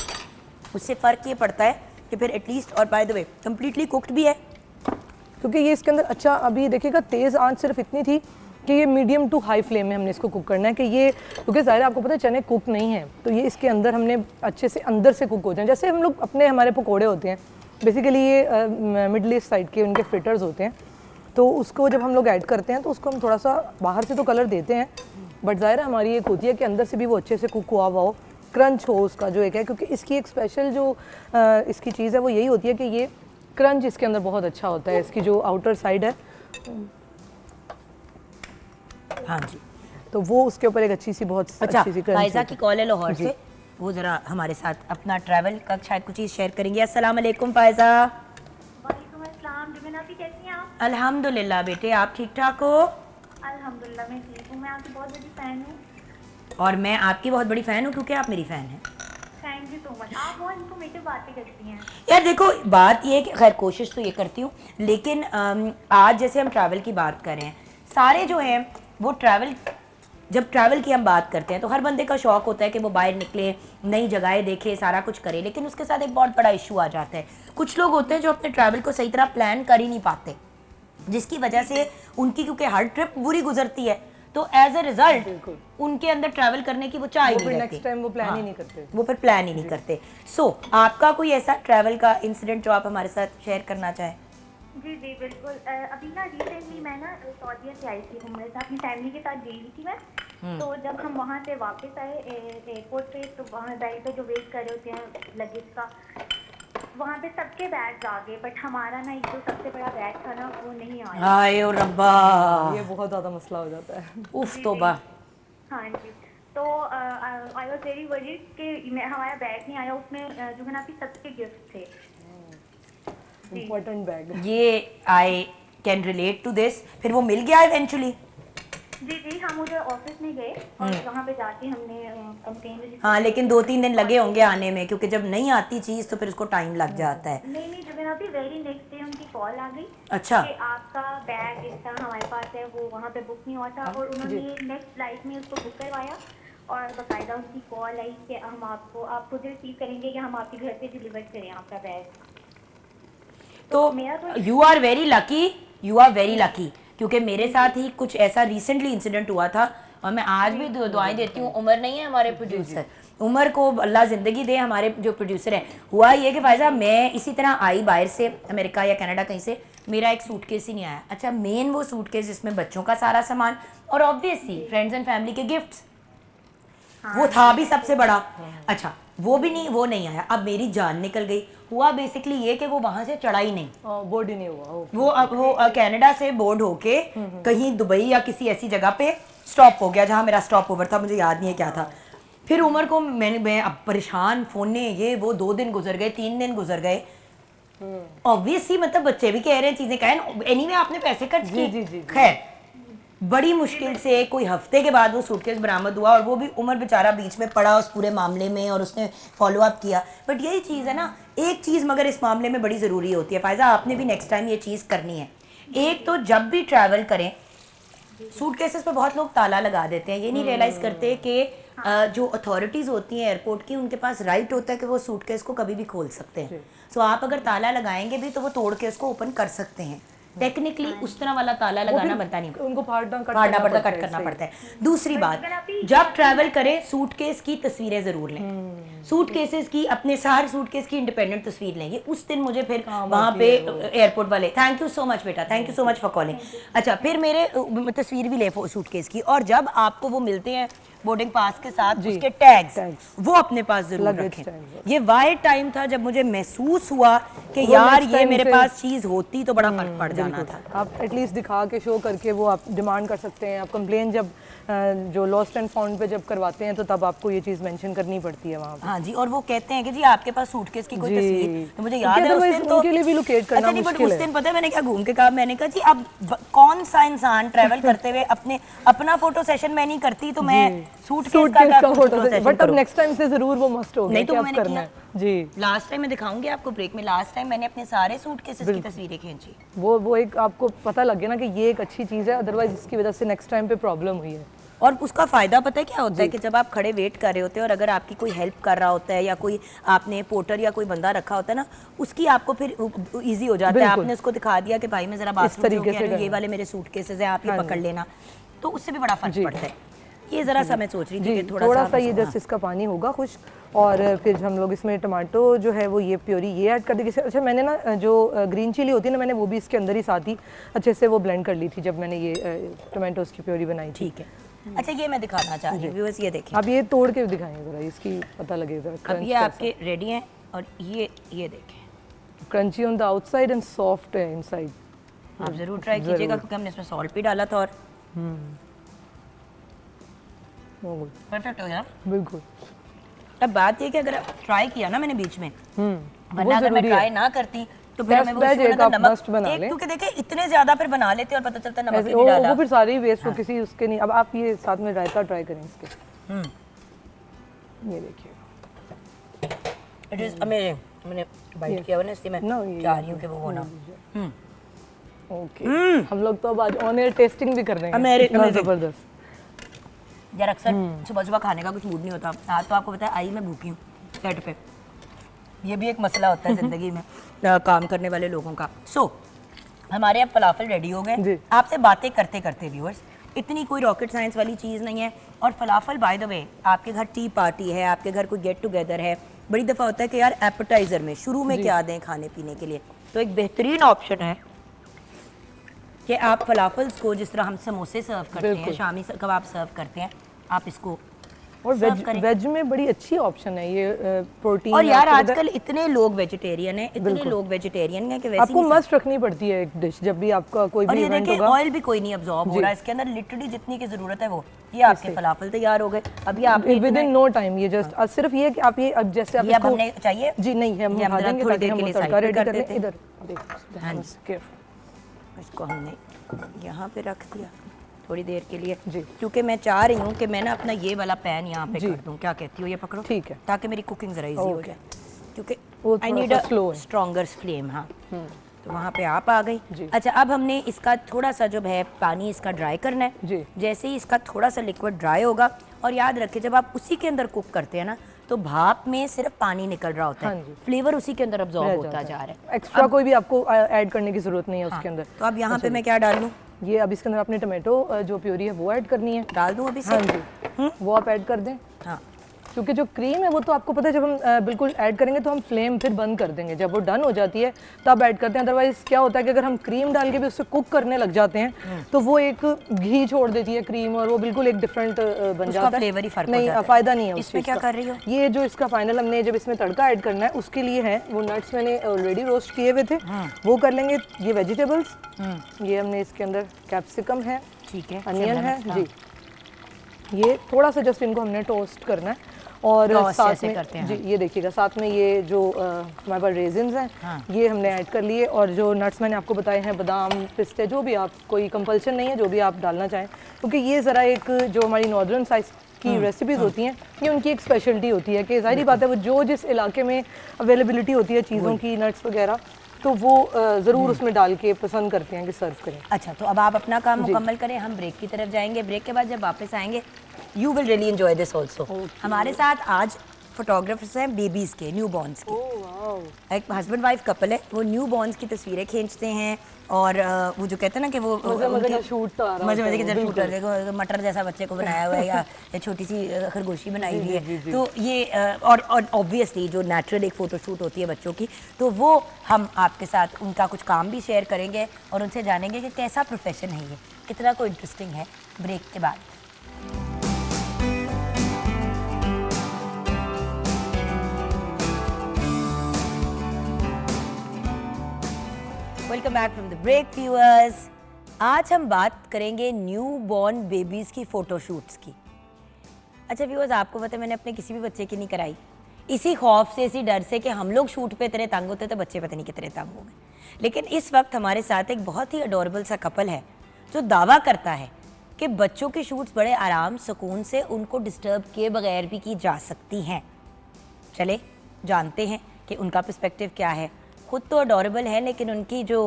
उससे फ़र्क ये पड़ता है कि फिर एटलीस्ट, और by the way completely cooked भी है, क्योंकि ये इसके अंदर अच्छा अभी देखिएगा तेज़ आंच सिर्फ इतनी थी कि ये मीडियम टू हाई फ्लेम में हमने इसको कुक करना है कि ये, क्योंकि ज़ाहिर आपको पता है चने कुक नहीं है तो ये इसके अंदर हमने अच्छे से अंदर से कुक हो जाए। जैसे हम लोग अपने हमारे पकोड़े होते हैं, बेसिकली ये मिडल ईस्ट साइड के उनके फ्रिटर्स होते हैं, तो उसको जब हम लोग ऐड करते हैं तो उसको हम थोड़ा सा बाहर से तो कलर देते हैं बट ज़ाहिर हमारी एक होती है कि अंदर से भी वो अच्छे से कुक हुआ हो, क्रंच हो उसका जो एक है, क्योंकि इसकी एक स्पेशल जो इसकी चीज़ है वो यही होती है कि ये क्रंच इसके अंदर बहुत अच्छा होता है, इसकी जो आउटर साइड है। हाँ जी, तो वो उसके ऊपर एक अच्छी सी बहुत अच्छा, अच्छी सी क्रंच फायजा की कॉल है लाहौर से, वो ज़रा हमारे साथ अपना ट्रैवल का शायद कुछ चीज़ शेयर करेंगे। अस्सलाम वालेकुम फायजा। वालेकुम अस्सलाम, जुबैना आप कैसी हैं आप? अल्हम्दुलिल्लाह बेटे, आप ठीक ठाक हो? अल्हम्दुलिल्लाह मैं ठीक हूँ, मैं आपकी बहुत बड़ी फ़ैन हूँ। और मैं आपकी बहुत बड़ी फ़ैन हूँ क्योंकि आप मेरी फ़ैन हैं। थैंक यू सो मच, आप बहुत इन्फॉर्मेटिव बातें करती हैं। यार देखो बात ये है कि खैर कोशिश तो ये करती हूँ, लेकिन आज जैसे हम ट्रैवल की बात कर रहे हैं, सारे जो हैं वो जब ट्रैवल की हम बात करते हैं तो हर बंदे का शौक़ होता है कि वो बाहर निकले, नई जगहें देखे, सारा कुछ करे, लेकिन उसके साथ एक बहुत बड़ा इशू आ जाता है। कुछ लोग होते हैं जो अपने ट्रैवल को सही तरह प्लान कर ही नहीं पाते, जिसकी वजह से उनकी, क्योंकि हर ट्रिप बुरी गुजरती है, तो एज अ रिजल्ट बिल्कुल। उनके अंदर ट्रैवल करने की वो चाह ही वो नहीं फिर रहती। नेक्स्ट टाइम वो प्लान ही नहीं करते। वो फिर प्लान ही नहीं करते। सो आपका कोई ऐसा ट्रैवल का इंसिडेंट जो आप हमारे साथ शेयर करना चाहें? जी जी बिल्कुल। अभी ना रिसेंटली मैं ना सऊदीया से आई थी घूमने साथ, अपनी फैमिली के साथ गई हुई थी मैं। तो जब हम वहाँ से वापस आए एयरपोर्ट पे, तो वहाँ गाड़ी पे जो वेट कर रहे होते हैं लगेज का, वहाँ पे सबके बैग्स आ गए, बट हमारा ना एक जो सबसे बड़ा बैग था ना वो नहीं आया। हाय ओ रब्बा, ये बहुत ज़्यादा मसला हो जाता है। उफ तौबा। हाँ जी। तो आई वॉज वेरी वरीड कि हमारा बैग नहीं आया, उसमें जो है ना आपकी सबके गिफ्ट थे। Important bag. ये I can relate to this. फिर वो मिल गया इवेंचुअली? जी जी, हम उधर ऑफिस में गए और वहाँ पे जाके हमने कंप्लेन रजिस्टर। हाँ, लेकिन 2-3 दिन लगे होंगे आने में, क्योंकि जब नहीं आती चीज़ तो फिर उसको टाइम लग जाता है। नहीं, जब ना अभी वेरी नेक्स्ट डे उनकी कॉल आ गई अच्छा। कि आपका बैग इस तरह हमारे पास है, वो वहाँ पे बुक नहीं हुआ था, और उन्होंने नेक्स्ट फ्लाइट में उसको बुक करवाया, और बाकायदा उनकी कॉल आई कि हम आप खुद रिसीव करेंगे कि हम आपके घर पे डिलीवर करें आपका बैग। तो मेरा तो you are very lucky, you are very lucky, क्योंकि मेरे साथ ही कुछ ऐसा रिसेंटली इंसिडेंट हुआ था, और मैं आज भी दुआएं देती हूँ। उमर नहीं है हमारे प्रोड्यूसर, उमर को अल्लाह ज़िंदगी दे, हमारे जो प्रोड्यूसर हैं। हुआ ये कि फ़ायज़ा मैं इसी तरह आई बाहर से, अमेरिका या कनाडा कहीं से, मेरा एक सूटकेस ही नहीं आया। अच्छा, मेन वो सूटकेस जिसमें बच्चों का सारा सामान और ऑब्वियसली फ्रेंड्स एंड फैमिली के गिफ्ट्स, वो था भी सबसे बड़ा। अच्छा, वो नहीं आया। अब मेरी जान निकल गई। हुआ बेसिकली ये कि वो वहां से चढ़ा ही नहीं, बोर्ड ही नहीं हुआ। वो कनाडा से बोर्ड होके कहीं दुबई या किसी ऐसी जगह पे स्टॉप हो गया, जहाँ मेरा स्टॉप ओवर था, मुझे याद नहीं है क्या था। फिर उमर को मैं अब परेशान, फोने ये वो, 2 दिन गुजर गए, 3 दिन गुजर गए। ऑब्वियसली मतलब बच्चे भी कह रहे हैं चीजें कहें, एनीवे आपने पैसे खर्च किए। खैर, बड़ी मुश्किल से कोई हफ्ते के बाद वो सूटकेस बरामद हुआ, और वो भी उमर बेचारा बीच में पड़ा उस पूरे मामले में, और उसने फॉलो अप किया। बट यही चीज़ है ना, एक चीज़ मगर इस मामले में बड़ी ज़रूरी होती है फ़ायज़ा, आपने भी नेक्स्ट टाइम ये चीज़ करनी है। एक तो जब भी ट्रैवल करें, सूटकेसेस पे बहुत लोग ताला लगा देते हैं, ये नहीं रियलाइज़ करते कि जो अथॉरिटीज़ होती हैं एयरपोर्ट की, उनके पास राइट होता है कि वो सूटकेस को कभी भी खोल सकते हैं। सो आप अगर ताला लगाएंगे भी तो वो तोड़ के उसको ओपन कर सकते हैं। टेक्निकली उस तरह वाला ताला लगाना बनता नहीं, उनको फाड़ना कट करना पड़ता है। दूसरी बात, जब ट्रैवल करें सूटकेस की तस्वीरें जरूर लें। सूटकेसेस की, अपने सारे सूटकेस की इंडिपेंडेंट तस्वीर लेंगे। उस दिन मुझे फिर वहाँ पे एयरपोर्ट वाले, थैंक यू सो मच बेटा, thank you so much for calling. अच्छा, फिर मेरे तस्वीर भी ले सूटकेस की, और जब आपको वो मिलते हैं बोर्डिंग पास के साथ उसके टैग्स, वो अपने पास जरूर रखें। ये वाई टाइम था जब मुझे महसूस हुआ कि यार ये मेरे पास चीज होती तो बड़ा फर्क पड़ जाना था। आप एटलीस्ट दिखा के, शो करके वो आप डिमांड कर सकते हैं। आप कंप्लेन जब जो लॉस्ट एंड फाउंड पे जब करवाते हैं, तो तब आपको ये चीज़ मेंशन करनी पड़ती है वहाँ पे। हाँ जी, और वो कहते हैं कि जी आपके पास सूटकेस की कोई तस्वीर, तो मुझे याद है उस दिन तो उनके लिए भी लोकेट करना मुश्किल है। मुश्किल उस दिन पता है मैंने क्या घूम के कहा, मैंने कहा जी अब कौन सा इंसान ट्रैवल करते हुए अपना फोटो सेशन मैं नहीं करती, तो मैं सूटकेस का फोटो सेशन। बट अब नेक्स्ट टाइम से जरूर वो मस्ट होगा। नहीं तो मैंने करना है जी। लास्ट टाइम मैं दिखाऊंगी आपको ब्रेक में, लास्ट टाइम मैंने अपने सारे सूटकेसेस की तस्वीरें खींची। वो एक आपको पता लग गया ना कि ये एक अच्छी चीज़ है, अदरवाइज इसकी वजह से नेक्स्ट टाइम पे प्रॉब्लम हुई है। और उसका फ़ायदा पता है क्या होता है कि जब आप खड़े वेट कर रहे होते हैं, और अगर आपकी कोई हेल्प कर रहा होता है, या कोई आपने पोर्टर या कोई बंदा रखा होता है ना, उसकी आपको फिर इजी हो जाता है। आपने उसको दिखा दिया कि भाई मैं ज़रा बाथरूम में, ये वाले मेरे सूटकेसेस हैं, आप ये पकड़ लेना, तो उससे भी बड़ा फर्क पड़ता है। ये ज़रा सा मैं सोच रही थी कि थोड़ा सा ये जस्ट इसका पानी होगा खुश, और फिर हम लोग इसमें टमाटो जो है वो ये प्योरी ये ऐड कर देंगे। अच्छा, मैंने ना जो ग्रीन चिली होती है ना, मैंने वो भी इसके अंदर ही साथ ही अच्छे से वो ब्लेंड कर ली थी जब मैंने ये टमाटोस की प्योरी बनाई। ठीक है। अच्छा, ये मैं दिखाना चाह रही हूँ व्यूअर्स, ये देखिए। अब ये तोड़ के दिखाएंगे ज़रा, इसकी पता लगेगा। अब ये आपके रेडी हैं, और ये देखें, crunchy on the outside and soft है इनसाइड। आप ज़रूर ट्राई कीजिएगा, क्योंकि हमने इसमें सॉल्ट भी डाला था। और परफेक्ट हो गया बिल्कुल। अब बात ये कि अगर ट्राई किया ना मैंने बीच में, वरना अगर मैं ट्राई ना करती तो फिर हमें वो नमक, क्योंकि देखिए इतने ज्यादा फिर बना लेते और पता चलता नमक ही नहीं डाला, वो फिर सारे ही वेस्ट हो, किसी उसके नहीं। अब आप ये साथ में रायता ट्राई करें इसके। ये देखिए, इट इज अमेजिंग। मैंने बाइट किया ना, इसलिए मैं चाह रही हूँ कि वो होना। ओके, हम लोग तो अब आज ऑन एयर टेस्टिंग भी कर रहे हैं। जबरदस्त यार, अक्सर सुबह सुबह खाने का कुछ मूड नहीं होता। आज तो आपको पता है आई मैं भूखी हूँ सेट पे, ये भी एक मसला होता है ज़िंदगी में काम करने वाले लोगों का। सो हमारे अब फलाफल रेडी हो गए। आपसे बातें करते करते व्यूअर्स इतनी कोई रॉकेट साइंस वाली चीज़ नहीं है। और फलाफल बाय द वे, आपके घर टी पार्टी है, आपके घर कोई गेट टुगेदर है, बड़ी दफ़ा होता है कि यार एपेटाइज़र में शुरू में क्या दें खाने पीने के लिए, तो एक बेहतरीन ऑप्शन है कि आप फलाफल्स को जिस तरह हम समोसे सर्व करते हैं, शामी कबाब सर्व करते हैं, आप इसको और सर्व करें। वेज में बड़ी अच्छी ऑप्शन है ये प्रोटीन। और यार आजकल इतने लोग वेजिटेरियन हैं, इतने लोग वेजिटेरियन हैं कि वैसे आपको मस्ट रखनी पड़ती है एक डिश जब भी आपका कोई और भी ये इवेंट देखिए होगा। ऑयल भी कोई नहीं अब्जॉर्ब हो रहा है इसके अंदर, लिटरली जितनी की जरूरत है वो। ये आपके फलाफल तैयार हो गए। अभी आप विद इन नो टाइम, ये जस्ट सिर्फ ये कि आप ये अब जैसे आप ये अब इसको हमने चाहिए जी नहीं हम ये हम उठा जरा देंगे थोड़ी ताकि देर हम के लिए तड़का साइड पे रेडी कर कर लें। देते हैं। इधर हाँ देखो जी। केयरफुल। इसको हमने यहाँ पे रख दिया थोड़ी देर के लिए जी। क्योंकि मैं चाह रही हूँ कि मैं ना अपना ये वाला पैन यहाँ पे जी। कर दूँ। क्या कहती हो, ये पकड़ो, ठीक है। ताकि मेरी कुकिंग ज़रा इजी हो ओके। जाए, क्योंकि वो आई थोड़ा नीड सा अ slow है। Stronger flame. हाँ, तो वहाँ पे आप आ गई। जी। अच्छा, अब हमने इसका थोड़ा सा जो है पानी इसका ड्राई करना है। जी। जैसे ही इसका थोड़ा सा लिक्विड ड्राई होगा, और याद रखिए जब आप उसी के अंदर कुक करते हैं ना, तो भाप में सिर्फ पानी निकल रहा होता हाँ है, जी। फ्लेवर उसी के अंदर रह अब्जॉर्ब होता जाता जा रहा है। एक्स्ट्रा कोई भी आपको ऐड करने की जरूरत नहीं है हाँ, उसके अंदर। तो अब यहाँ पे मैं क्या डाल लूँ? ये अब इसके अंदर आपने टमाटो जो प्योरी है वो ऐड करनी है। डाल दूँ अभी से? हाँ जी, वो आप ऐड कर दें। हाँ, क्योंकि जो क्रीम है वो तो आपको पता है जब हम बिल्कुल ऐड करेंगे तो हम फ्लेम फिर बंद कर देंगे, जब वो डन हो जाती है तब ऐड करते हैं। अदरवाइज क्या होता है कि अगर हम क्रीम डाल के भी उससे कुक करने लग जाते हैं तो वो एक घी छोड़ देती है क्रीम, और वो बिल्कुल एक डिफरेंट बन जाता है। फ्लेवर ही फर्क हो नहीं, जाता है। फायदा नहीं है उस इसमें चीज़ क्या का। कर रही हो? ये जो इसका फाइनल हमने जब इसमें तड़का ऐड करना है उसके लिए है वो नट्स मैंने ऑलरेडी रोस्ट किए हुए थे, वो कर लेंगे। ये वेजिटेबल्स, ये हमने इसके अंदर कैप्सिकम है, ठीक है, अनियन है हाँ। जी, ये थोड़ा सा जस्ट इनको हमने टोस्ट करना है। और टोस्ट साथ जैसे में करते हैं। जी ये देखिएगा साथ में ये जो हमारे पास रेजिन्स हैं, हाँ। ये हमने ऐड कर लिए। और जो नट्स मैंने आपको बताए हैं, बादाम, पिस्ते, जो भी आप, कोई कंपल्शन नहीं है, जो भी आप डालना चाहें, क्योंकि ये ज़रा एक जो हमारी नॉर्दर्न साइड की रेसिपीज़ होती हैं, ये उनकी एक स्पेशलिटी होती है कि ज़ाहिर बात है वो जो जिस इलाके में अवेलेबिलिटी होती है चीज़ों की, नट्स वगैरह, तो वो ज़रूर उसमें डाल के पसंद करते हैं कि सर्व करें। अच्छा, तो अब आप अपना काम मुकम्मल करें, हम ब्रेक की तरफ जाएंगे। ब्रेक के बाद जब वापस आएंगे, you will really enjoy this also. हमारे साथ आज फोटोग्राफर्स हैं बेबीज़ के, न्यू बॉर्न्स के। एक हस्बैंड वाइफ कपल है, वो न्यू बॉर्न्स की तस्वीरें खींचते हैं। और वो जो कहते हैं ना कि वो मजे का शूट तो आ रहा मजे मजे के होता है, जब शूट देखो, मटर जैसा बच्चे को बनाया हुआ है या छोटी सी खरगोशी बनाई हुई है, तो ये और ऑब्वियसली जो नेचुरल एक फ़ोटो शूट होती है बच्चों की, तो वो हम आपके साथ उनका कुछ काम भी शेयर करेंगे और उनसे जानेंगे कि कैसा प्रोफेशन है ये, कितना कोई इंटरेस्टिंग है। ब्रेक के बाद welcome back from the break viewers. आज हम बात करेंगे न्यू बॉर्न बेबीज़ की फ़ोटो शूट्स की। अच्छा व्यूअर्स, आपको पता है मैंने अपने किसी भी बच्चे की नहीं कराई, इसी खौफ से, इसी डर से कि हम लोग शूट पे इतने तंग होते तो बच्चे पता नहीं कितने तंग हो गए। लेकिन इस वक्त हमारे साथ एक बहुत ही अडोरेबल सा कपल है जो दावा करता है कि बच्चों की शूट्स बड़े आराम सुकून से, उनको डिस्टर्ब किए बगैर भी की जा सकती हैं। चले जानते हैं कि उनका पर्सपेक्टिव क्या है। खुद तो अडोरेबल है, लेकिन उनकी जो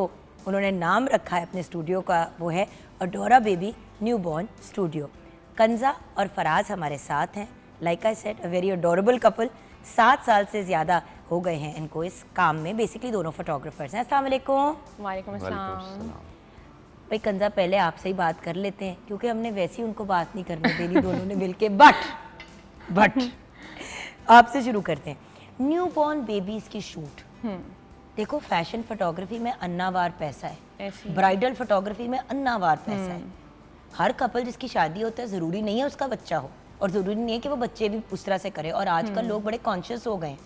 उन्होंने नाम रखा है अपने स्टूडियो का, वो है अडोरा बेबी न्यू बॉर्न स्टूडियो। कंजा और फराज हमारे साथ हैं। Like I said, a very adorable couple. 7 साल से ज़्यादा हो गए हैं इनको इस काम में। बेसिकली दोनों फोटोग्राफर्स हैं। अस्सलाम वालेकुम। वालेकुम अस्सलाम। भाई कंजा, पहले आपसे ही बात कर लेते हैं क्योंकि हमने वैसे ही उनको बात नहीं करने देनी दोनों ने मिलके। बट आपसे शुरू करते हैं। न्यू बॉर्न बेबीज़ की शूट, देखो फैशन फोटोग्राफी में अन्नावार पैसा है, ऐसे ब्राइडल फोटोग्राफी में अन्नावार पैसा है। हर कपल जिसकी शादी होता है ज़रूरी नहीं है उसका बच्चा हो, और ज़रूरी नहीं है कि वो बच्चे भी उस तरह से करे। और आजकल लोग बड़े कॉन्शियस हो गए हैं।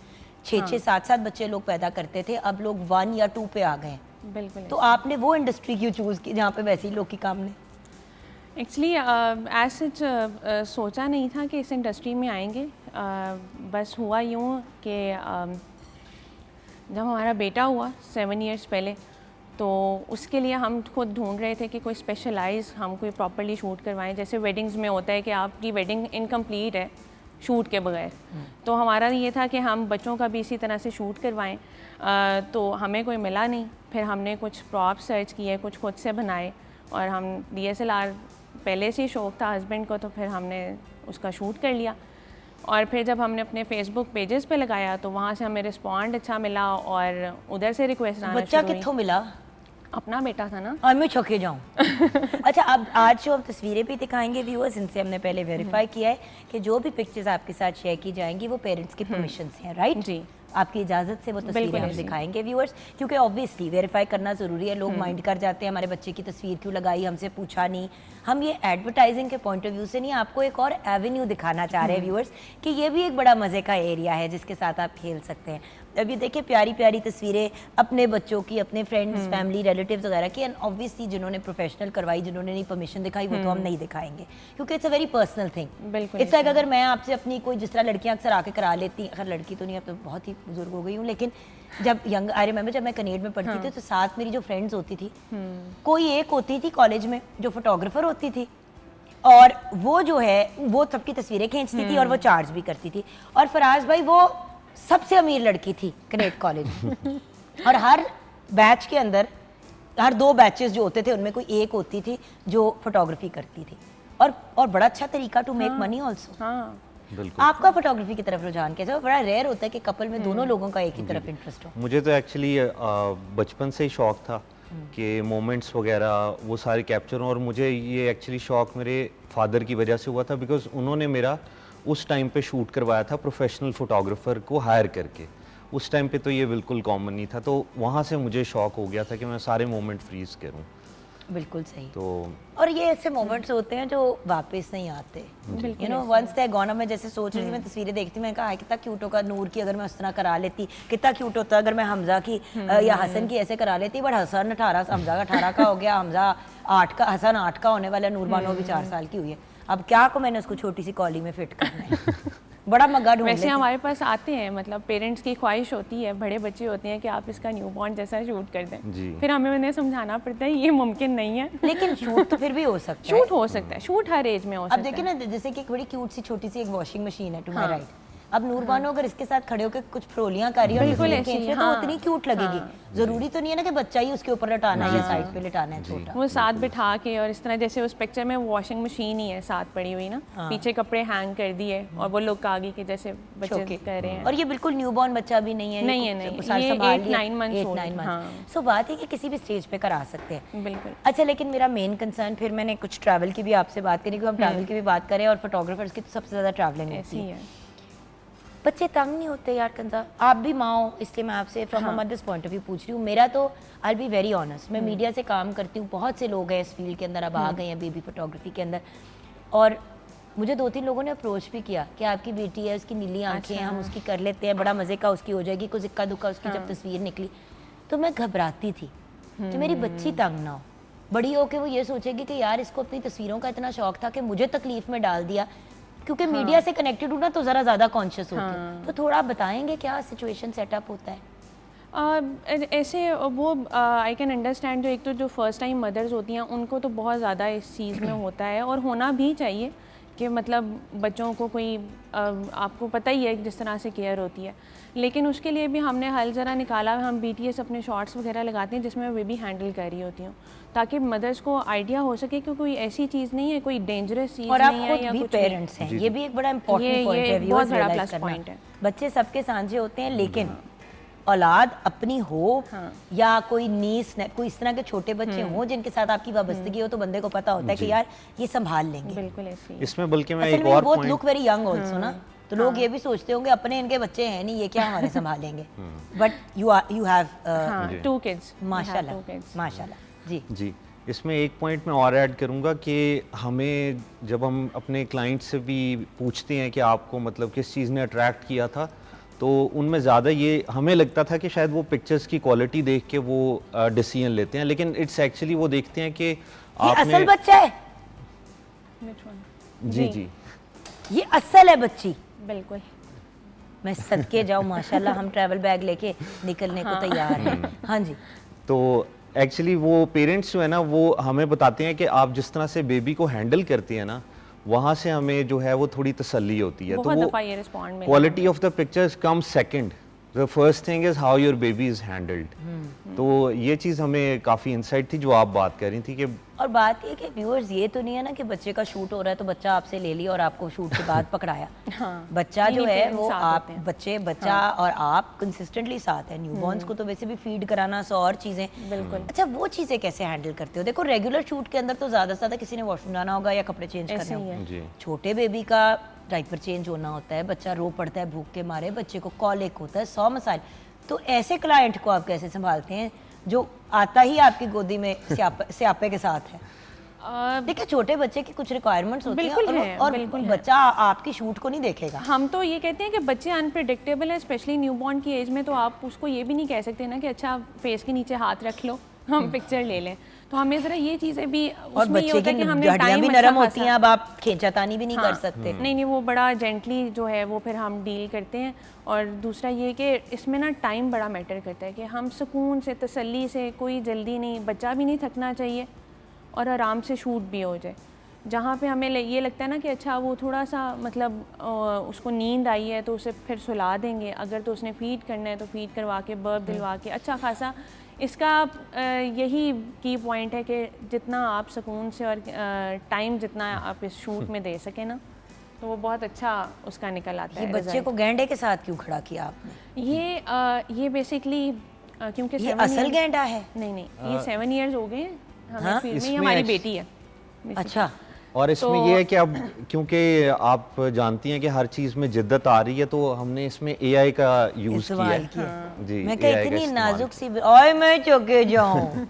6-6, 7-7 बच्चे लोग पैदा करते थे, अब लोग 1 या 2 पे आ गए हैं। बिल्कुल। तो आपने वो इंडस्ट्री क्यों चूज़ की जहाँ पे वैसे ही लोग की काम नहीं? एक्चुअली एज सच सोचा नहीं था कि इस इंडस्ट्री में आएंगे। बस हुआ यूँ कि जब हमारा बेटा हुआ 7 इयर्स पहले, तो उसके लिए हम खुद ढूंढ रहे थे कि कोई स्पेशलाइज हम कोई प्रॉपरली शूट करवाएं। जैसे वेडिंग्स में होता है कि आपकी वेडिंग इनकम्प्लीट है शूट के बगैर, तो हमारा ये था कि हम बच्चों का भी इसी तरह से शूट करवाएं। तो हमें कोई मिला नहीं। फिर हमने कुछ प्रॉप सर्च किए, कुछ खुद से बनाए, और हम DSLR पहले से ही शौक था हस्बैंड को, तो फिर हमने उसका शूट कर लिया। और फिर जब हमने अपने फेसबुक पेजेस पे लगाया तो वहाँ से हमें रिस्पॉन्ड अच्छा मिला, और उधर से रिक्वेस्ट आना बच्चा शुरू हुई। कित्थों मिला? अपना बेटा था ना। और मैं छके जाऊं। अच्छा, अब आज जो हम तस्वीरें भी दिखाएंगे व्यूअर्स, इनसे हमने पहले वेरीफाई किया है कि जो भी पिक्चर्स आपके साथ शेयर की जाएंगी वो पेरेंट्स की परमिशन से हैं, राइट? जी, आपकी इजाज़त से वो तस्वीरें बिल्कुल हम ऐसे ही। दिखाएंगे व्यूअर्स, क्योंकि ऑब्वियसली वेरीफाई करना ज़रूरी है। लोग माइंड कर जाते हैं हमारे बच्चे की तस्वीर क्यों लगाई, हमसे पूछा नहीं। हम ये एडवर्टाइजिंग के पॉइंट ऑफ व्यू से नहीं, आपको एक और एवेन्यू दिखाना चाह रहे हैं व्यूअर्स कि ये भी एक बड़ा मज़े का एरिया है जिसके साथ आप खेल सकते हैं। अभी देखिए प्यारी प्यारी तस्वीरें अपने बच्चों की, अपने फ्रेंड्स, फैमिली, रिलेटिव्स वगैरह की, एंड ऑब्वियसली जिन्होंने प्रोफेशनल करवाई, जिन्होंने नहीं परमिशन दिखाई, वो तो हम नहीं दिखाएंगे क्योंकि it's a very personal thing. बिल्कुल इट्स लाइक अगर मैं आपसे अपनी कोई, जिस तरह लड़कियां अक्सर आके करा लेती, अगर लड़की तो नहीं, अब तो बहुत ही बुजुर्ग हो गई हूँ, लेकिन जब यंग, आई रिमेंबर जब मैं कनेड में पढ़ती थी तो साथ मेरी जो फ्रेंड्स होती थी, कोई एक होती थी कॉलेज में जो फोटोग्राफर होती थी, और वो जो है वो सबकी तस्वीरें खींचती थी और वो चार्ज भी करती थी। और फराज भाई वो सबसे अमीर लड़की थी कनेड कॉलेज में। और हर बैच के अंदर, हर 2 बैचेस जो होते थे उनमें कोई एक होती थी जो फोटोग्राफी करती थी, और बड़ा अच्छा तरीका टू मेक मनी ऑल्सो। हाँ, बिल्कुल। आपका फोटोग्राफी की तरफ रुझान कैसा है? बड़ा रेयर होता है कि कपल में दोनों लोगों का एक ही तरफ इंटरेस्ट हो। मुझे तो एक्चुअली बचपन से ही शौक था कि मोमेंट्स वगैरह वो सारे कैप्चर हों, और मुझे ये एक्चुअली शौक मेरे फादर की वजह से हुआ था, बिकॉज उन्होंने मेरा उस टाइम पे शूट करवाया था प्रोफेशनल फोटोग्राफर को हायर करके। उस टाइम पे तो ये बिल्कुल कॉमन नहीं था, तो वहाँ से मुझे शौक हो गया था कि मैं सारे मोमेंट फ्रीज करूँ। बिल्कुल सही। तो और ये ऐसे मोमेंट्स होते हैं जो वापस नहीं आते, you know, once they gone. मैं जैसे सोच रही थी, मैं तस्वीरें देखती, मैं कहा कितना क्यूट होगा नूर की अगर मैं उस तरह करा लेती, कितना क्यूट होता अगर मैं हमजा की या हसन की ऐसे करा लेती। बट हसन 18, हमजा का 18 का हो गया, हमजा 8 का, हसन 8 का होने वाला, नूर बानो भी 4 साल की हुई है। अब क्या को मैंने उसको छोटी सी कॉली में फिट करना है। बड़ा मग्गा ढूंढ वैसे लेती। हमारे पास आते हैं, मतलब पेरेंट्स की ख्वाहिश होती है, बड़े बच्चे होते हैं कि आप इसका न्यूबॉर्न जैसा शूट कर दें। जी। फिर हमें उन्हें समझाना पड़ता है ये मुमकिन नहीं है। लेकिन शूट तो फिर भी हो सकता है। शूट हो सकता है, शूट हर एज में हो अब सकता देखिए है। ना, जैसे कि एक बड़ी क्यूट सी छोटी सी एक वॉशिंग मशीन है, टू माय राइट। अब नूर बानो अगर इसके साथ खड़े होकर कुछ फ्रोलियां कर रही है और बिल्कुल तस्वीर ऐसी, खींच रही है, तो हाँ, उतनी क्यूट लगेगी। जरूरी तो नहीं है ना कि बच्चा ही उसके ऊपर लटाना है या साइड पे लटाना है छोटा। वो साथ बिठा के, और इस तरह जैसे उस पिक्चर में वॉशिंग मशीन ही है साथ पड़ी हुई ना, पीछे कपड़े हैंग कर दिए और वो लोग आगे के जैसे बच्चे छोके। कर रहे हैं। और ये बिल्कुल न्यूबॉर्न बच्चा भी नहीं है, नहीं है, नहीं, ये 8-9 months old, हाँ। सो बात है कि किसी भी स्टेज पे करा सकते हैं। बिल्कुल। अच्छा, लेकिन मेरा मेन कंसर्न, फिर मैंने कुछ ट्रैवल की भी आपसे बात करी, क्योंकि हम ट्रैवल की भी बात करें और फोटोग्राफर्स की तो सबसे ज़्यादा ट्रैवलिंग ऐसी होती है। है। बच्चे तंग नहीं होते यार कंजा? आप भी माँ हो, इसलिए मैं आपसे from a mother's point of view पूछ रही हूँ। मेरा तो आई बी वेरी ऑनेस्ट, मैं मीडिया से काम करती हूँ, बहुत से लोग हैं इस फील्ड के अंदर, अब आ गए हैं बेबी फोटोग्राफी के अंदर, और मुझे 2-3 लोगों ने अप्रोच भी किया कि आपकी बेटी है, उसकी नीली आंखें हैं, हम उसकी कर लेते हैं, बड़ा मज़े का उसकी हो जाएगी, कुछ इक्का दुक्का उसकी जब तस्वीर निकली तो मैं घबराती थी कि मेरी बच्ची तंग ना हो, बड़ी हो के वो ये सोचेगी कि यार इसको अपनी तस्वीरों का इतना शौक था कि मुझे तकलीफ में डाल दिया। क्योंकि मीडिया से कनेक्टेड हूँ ना, तो ज़रा ज़्यादा कॉन्शियस होती है। तो थोड़ा आप बताएंगे क्या सिचुएशन सेटअप होता है? ऐसे वो आई कैन अंडरस्टैंड, जो एक तो जो फर्स्ट टाइम मदर्स होती हैं उनको तो बहुत ज़्यादा इस चीज़ में होता है, और होना भी चाहिए कि मतलब बच्चों को कोई आपको पता ही है जिस तरह से केयर होती है। लेकिन उसके लिए भी हमने हल ज़रा निकाला, हम BTS अपने शॉर्ट्स वगैरह लगाते हैं जिसमें मैं बेबी हैंडल कर रही होती हूँ, ताकि मदर्स को आइडिया हो सके कि कोई ऐसी चीज़ नहीं है, कोई डेंजरस चीज़ और आप नहीं है खुद या भी कुछ पेरेंट्स हैं, ये भी एक बड़ा इंपॉर्टेंट पॉइंट है, एक बहुत बड़ा प्लस पॉइंट है। बच्चे सबके सांझे होते हैं, लेकिन औलाद अपनी हो या कोई नीस, कोई इस तरह के छोटे बच्चे हों जिनके साथ आपकी वाबस्तगी हो, तो बंदे को पता होता है कि यार ये संभाल लेंगे। बिल्कुल ऐसी। इसमें बल्कि मैं असल एक में और बहुत point, look very young also ना, तो लोग ये भी सोचते होंगे अपने इनके बच्चे हैं नहीं, ये क्या हमारे संभालेंगे, बट यू हैव 2 kids। माशाल्लाह माशाल्लाह। जी जी, इसमें एक पॉइंट मैं और ऐड करूंगा कि हमें जब हम अपने क्लाइंट से भी पूछते हैं कि आपको मतलब किस चीज़ ने अट्रैक्ट किया था, तो उनमें ज़्यादा ये हमें लगता था कि शायद वो पिक्चर्स की क्वालिटी देख के वो डिसीजन लेते हैं, लेकिन इट्स एक्चुअली वो देखते हैं कि ये आपने असल बच्चा है, जी जी ये असल है बच्ची। बिल्कुल। मैं सदके जाऊँ माशाल्लाह, हम ट्रैवल बैग लेके निकलने को तैयार हैं। हाँ जी। तो एक्चुअली वो पेरेंट्स जो है ना, वो हमें बताते हैं कि आप जिस तरह से बेबी को हैंडल करती हैं ना, वहाँ से हमें जो है वो थोड़ी तसल्ली होती है। बहुत तो दफ़ा ये रिस्पॉन्ड मिला। Quality of the pictures come second the first thing is how your baby is handled. तो ये चीज़ हमें काफ़ी इंसाइट थी जो आप बात कर रही थी कि और बात ये कि व्यूअर्स ये तो नहीं है ना कि बच्चे का शूट हो रहा है तो बच्चा आपसे ले लिया और आपको शूट के बाद पकड़ाया। हाँ। बच्चा जो नहीं, है parents वो साथ आप होते हैं। बच्चा और आप कंसिस्टेंटली साथ है। न्यूबॉर्न्स को तो वैसे भी फीड कराना 100 और चीज़ें। बिल्कुल। अच्छा वो चीज़ें कैसे हैंडल करते हो? देखो रेगुलर शूट के अंदर तो ज़्यादा से ज़्यादा किसी ने वॉशरूम जाना होगा या कपड़े चेंज करने ऐसे ही होंगे। है। जी छोटे बेबी का डायपर चेंज होना होता है, बच्चा रो पड़ता है भूख के मारे, बच्चे को कॉलिक होता है, 100 मसाइल। तो ऐसे क्लाइंट को आप कैसे संभालते हैं जो आता ही आपकी गोदी में स्यापे के साथ है? देखिए छोटे बच्चे की कुछ रिक्वायरमेंट्स होती हैं बिल्कुल है, और बिल्कुल है। बच्चा आपकी शूट को नहीं देखेगा। हम तो ये कहते हैं कि बच्चे अनप्रिडिक्टेबल है, स्पेशली न्यूबॉर्न की एज में। तो आप उसको ये भी नहीं कह सकते ना कि अच्छा फेस के नीचे हाथ रख लो हम पिक्चर ले लें। तो हमें ज़रा ये चीज़ें भी और उसमें ये बच्चे होता है की कि हमने हड्डियां भी टाइम नरम होती हैं, अब आप खींचातानी भी नहीं कर हाँ, सकते। नहीं नहीं वो बड़ा जेंटली जो है वो फिर हम डील करते हैं। और दूसरा ये कि इसमें ना टाइम बड़ा मैटर करता है कि हम सुकून से तसल्ली से, कोई जल्दी नहीं, बच्चा भी नहीं थकना चाहिए और आराम से शूट भी हो जाए। जहाँ पे हमें ये लगता है ना कि अच्छा वो थोड़ा सा मतलब उसको नींद आई है तो उसे फिर सुला देंगे, अगर तो उसने फीड करना है तो फीड करवा के बर्फ दिलवा के अच्छा खासा। इसका यही की पॉइंट है कि जितना आप सुकून से और टाइम जितना आप इस शूट में दे सकें ना तो वो बहुत अच्छा उसका निकल आता ये है। बच्चे को गैंडे के साथ क्यों खड़ा किया आपने? ये बेसिकली क्योंकि ये 7 असल years- गैंडा है? नहीं ये 7 years हो गए हैं हमें हाँ? फिल्म में, ये इसमें हमारी एक्च- बेटी है। अच्छा और इसमें तो- ये है कि अब क्योंकि आप जानती हैं कि हर चीज़ में जिद्दत आ रही है तो हमने इसमें एआई का यूज़ किया इस्तेमाल है। किया। जी मैं कहा AI का इतनी इस्तेमाल नाजुक सी ओए मैं चौके जाऊं